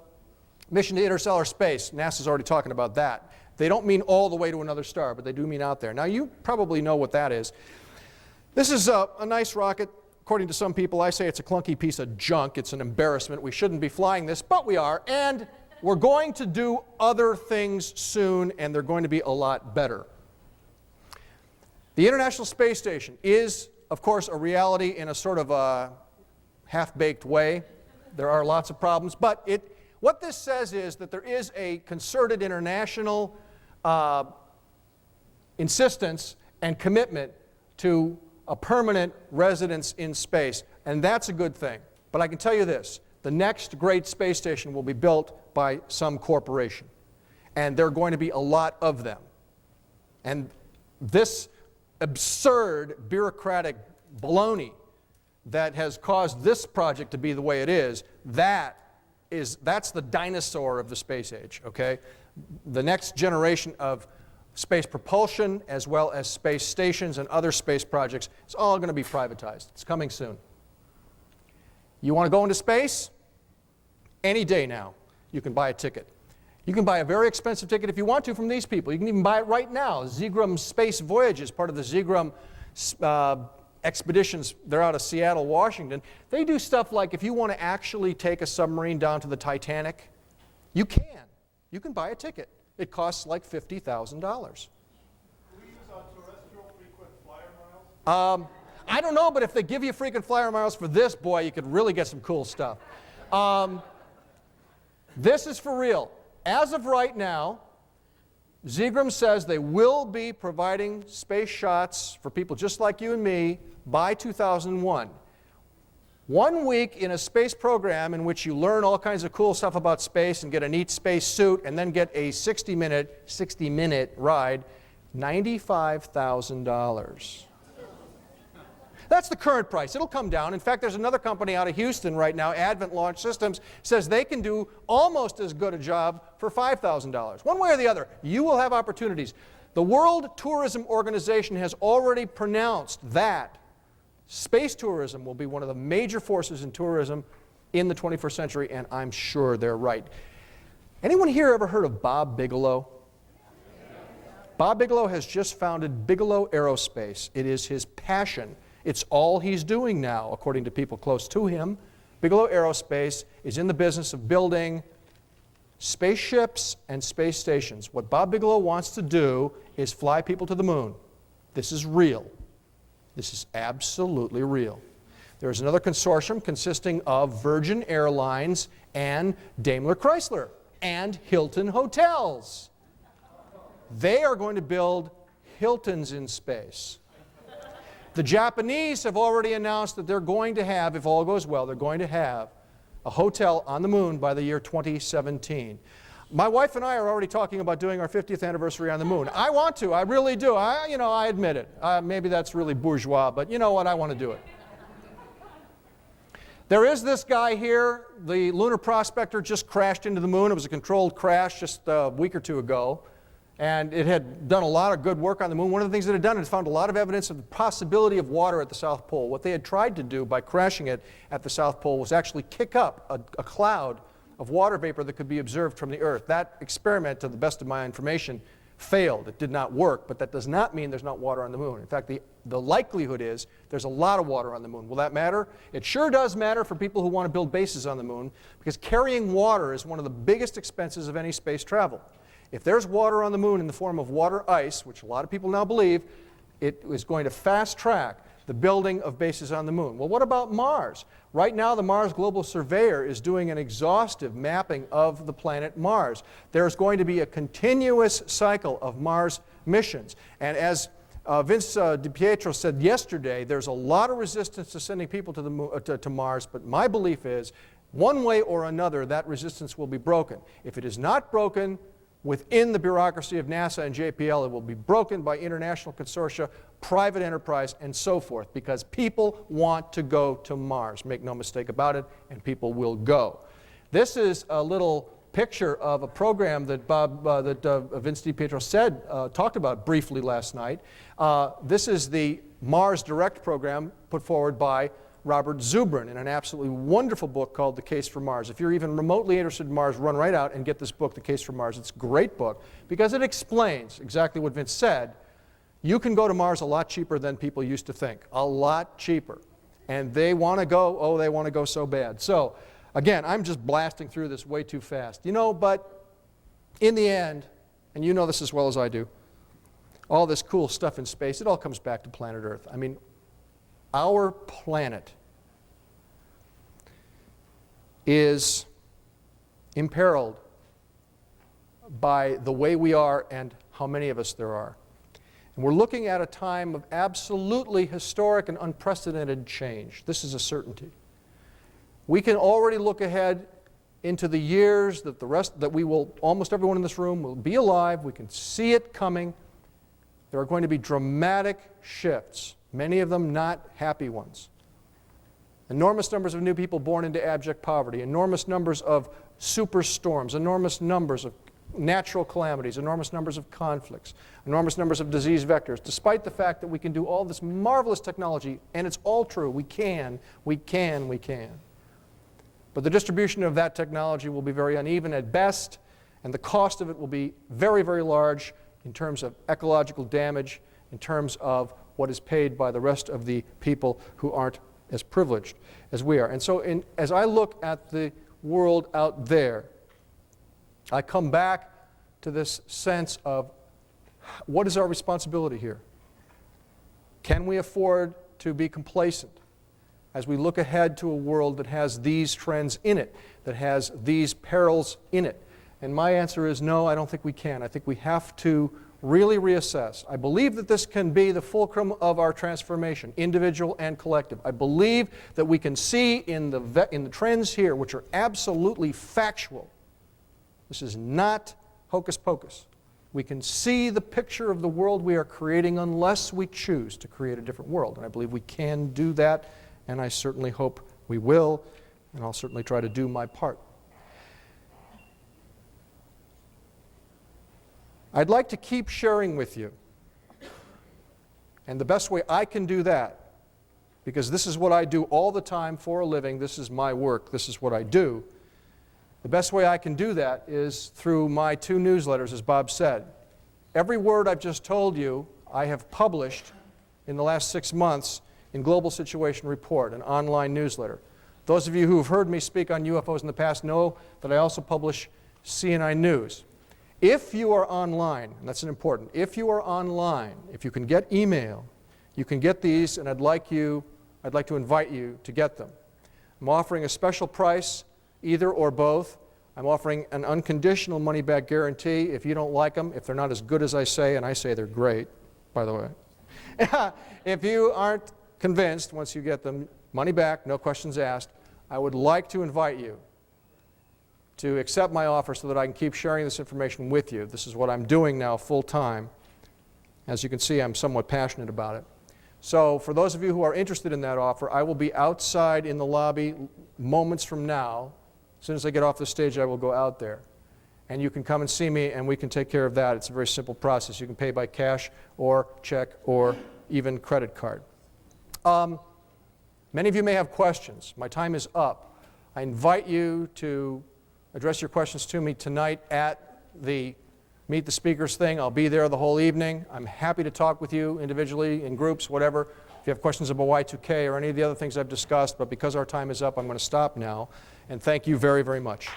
Mission to interstellar space, NASA's already talking about that. They don't mean all the way to another star, but they do mean out there. Now, you probably know what that is. This is a nice rocket. According to some people, I say it's a clunky piece of junk. It's an embarrassment. We shouldn't be flying this, but we are. And we're going to do other things soon, and they're going to be a lot better. The International Space Station is, of course, a reality in a sort of a half-baked way. There are lots of problems, but what this says is that there is a concerted international insistence and commitment to a permanent residence in space, and that's a good thing. But I can tell you this, the next great space station will be built by some corporation. And there are going to be a lot of them. And this absurd bureaucratic baloney that has caused this project to be the way it is, that's the dinosaur of the space age, okay? The next generation of space propulsion, as well as space stations and other space projects, it's all going to be privatized. It's coming soon. You want to go into space? Any day now, you can buy a ticket. You can buy a very expensive ticket if you want to from these people. You can even buy it right now. Zeegram Space Voyages, part of the Zeegram expeditions. They're out of Seattle, Washington. They do stuff like if you want to actually take a submarine down to the Titanic, you can. You can buy a ticket. It costs like $50,000. Can we use our terrestrial frequent flyer miles? I don't know, but if they give you frequent flyer miles for this, boy, you could really get some cool stuff. This is for real. As of right now, Zeegram says they will be providing space shots for people just like you and me by 2001. 1 week in a space program in which you learn all kinds of cool stuff about space and get a neat space suit and then get a 60-minute ride, $95,000. That's the current price. It'll come down. In fact, there's another company out of Houston right now, Advent Launch Systems, says they can do almost as good a job for $5,000. One way or the other, you will have opportunities. The World Tourism Organization has already pronounced that space tourism will be one of the major forces in tourism in the 21st century, and I'm sure they're right. Anyone here ever heard of Bob Bigelow? Bob Bigelow has just founded Bigelow Aerospace. It is his passion. It's all he's doing now, according to people close to him. Bigelow Aerospace is in the business of building spaceships and space stations. What Bob Bigelow wants to do is fly people to the moon. This is real. This is absolutely real. There's another consortium consisting of Virgin Airlines and Daimler Chrysler and Hilton Hotels. They are going to build Hiltons in space. The Japanese have already announced that they're going to have, if all goes well, they're going to have a hotel on the moon by the year 2017. My wife and I are already talking about doing our 50th anniversary on the moon. I want to, I really do. I admit it. Maybe that's really bourgeois, but you know what, I want to do it. There is this guy here, the Lunar Prospector just crashed into the moon. It was a controlled crash just a week or two ago. And it had done a lot of good work on the moon. One of the things it had done is found a lot of evidence of the possibility of water at the South Pole. What they had tried to do by crashing it at the South Pole was actually kick up a cloud of water vapor that could be observed from the Earth. That experiment, to the best of my information, failed. It did not work, but that does not mean there's not water on the moon. In fact, the likelihood is there's a lot of water on the moon. Will that matter? It sure does matter for people who want to build bases on the moon, because carrying water is one of the biggest expenses of any space travel. If there's water on the moon in the form of water ice, which a lot of people now believe, it is going to fast-track the building of bases on the moon. Well, what about Mars? Right now, the Mars Global Surveyor is doing an exhaustive mapping of the planet Mars. There's going to be a continuous cycle of Mars missions. And as Vince DiPietro said yesterday, there's a lot of resistance to sending people to, the moon, to Mars, but my belief is, one way or another, that resistance will be broken. If it is not broken within the bureaucracy of NASA and JPL, it will be broken by international consortia, private enterprise, and so forth, because people want to go to Mars. Make no mistake about it, and people will go. This is a little picture of a program that Vince DiPietro talked about briefly last night. This is the Mars Direct program put forward by Robert Zubrin in an absolutely wonderful book called The Case for Mars. If you're even remotely interested in Mars, run right out and get this book, The Case for Mars. It's a great book because it explains exactly what Vince said. You can go to Mars a lot cheaper than people used to think. A lot cheaper. And they want to go, they want to go so bad. So, again, I'm just blasting through this way too fast. You know, but in the end, and you know this as well as I do, all this cool stuff in space, it all comes back to planet Earth. I mean, our planet is imperiled by the way we are and how many of us there are. And we're looking at a time of absolutely historic and unprecedented change. This is a certainty. We can already look ahead into the years that almost everyone in this room will be alive. We can see it coming. There are going to be dramatic shifts, many of them not happy ones. Enormous numbers of new people born into abject poverty, enormous numbers of superstorms, enormous numbers of natural calamities, enormous numbers of conflicts, enormous numbers of disease vectors, despite the fact that we can do all this marvelous technology, and it's all true. We can. But the distribution of that technology will be very uneven at best, and the cost of it will be very, very large in terms of ecological damage, in terms of what is paid by the rest of the people who aren't as privileged as we are. And so as I look at the world out there, I come back to this sense of what is our responsibility here? Can we afford to be complacent as we look ahead to a world that has these trends in it, that has these perils in it? And my answer is no, I don't think we can. I think we have to really reassess. I believe that this can be the fulcrum of our transformation, individual and collective. I believe that we can see in the trends here, which are absolutely factual. This is not hocus pocus. We can see the picture of the world we are creating unless we choose to create a different world. And I believe we can do that, and I certainly hope we will, and I'll certainly try to do my part. I'd like to keep sharing with you. And the best way I can do that, because this is what I do all the time for a living, this is my work, this is what I do, the best way I can do that is through my 2 newsletters, as Bob said. Every word I've just told you, I have published in the last 6 months in Global Situation Report, an online newsletter. Those of you who have heard me speak on UFOs in the past know that I also publish CNI News. If you are online, and that's important, if you are online, if you can get email, you can get these, and I'd like to invite you to get them. I'm offering a special price, either or both. I'm offering an unconditional money-back guarantee. If you don't like them, if they're not as good as I say, and I say they're great, by the way. If you aren't convinced once you get them, money back, no questions asked, I would like to invite you to accept my offer so that I can keep sharing this information with you. This is what I'm doing now full-time. As you can see, I'm somewhat passionate about it. So for those of you who are interested in that offer, I will be outside in the lobby moments from now. As soon as I get off the stage, I will go out there. And you can come and see me, and we can take care of that. It's a very simple process. You can pay by cash or check or even credit card. Many of you may have questions. My time is up. I invite you to address your questions to me tonight at the Meet the Speakers thing. I'll be there the whole evening. I'm happy to talk with you individually, in groups, whatever. If you have questions about Y2K or any of the other things I've discussed, but because our time is up, I'm going to stop now. And thank you very, very much.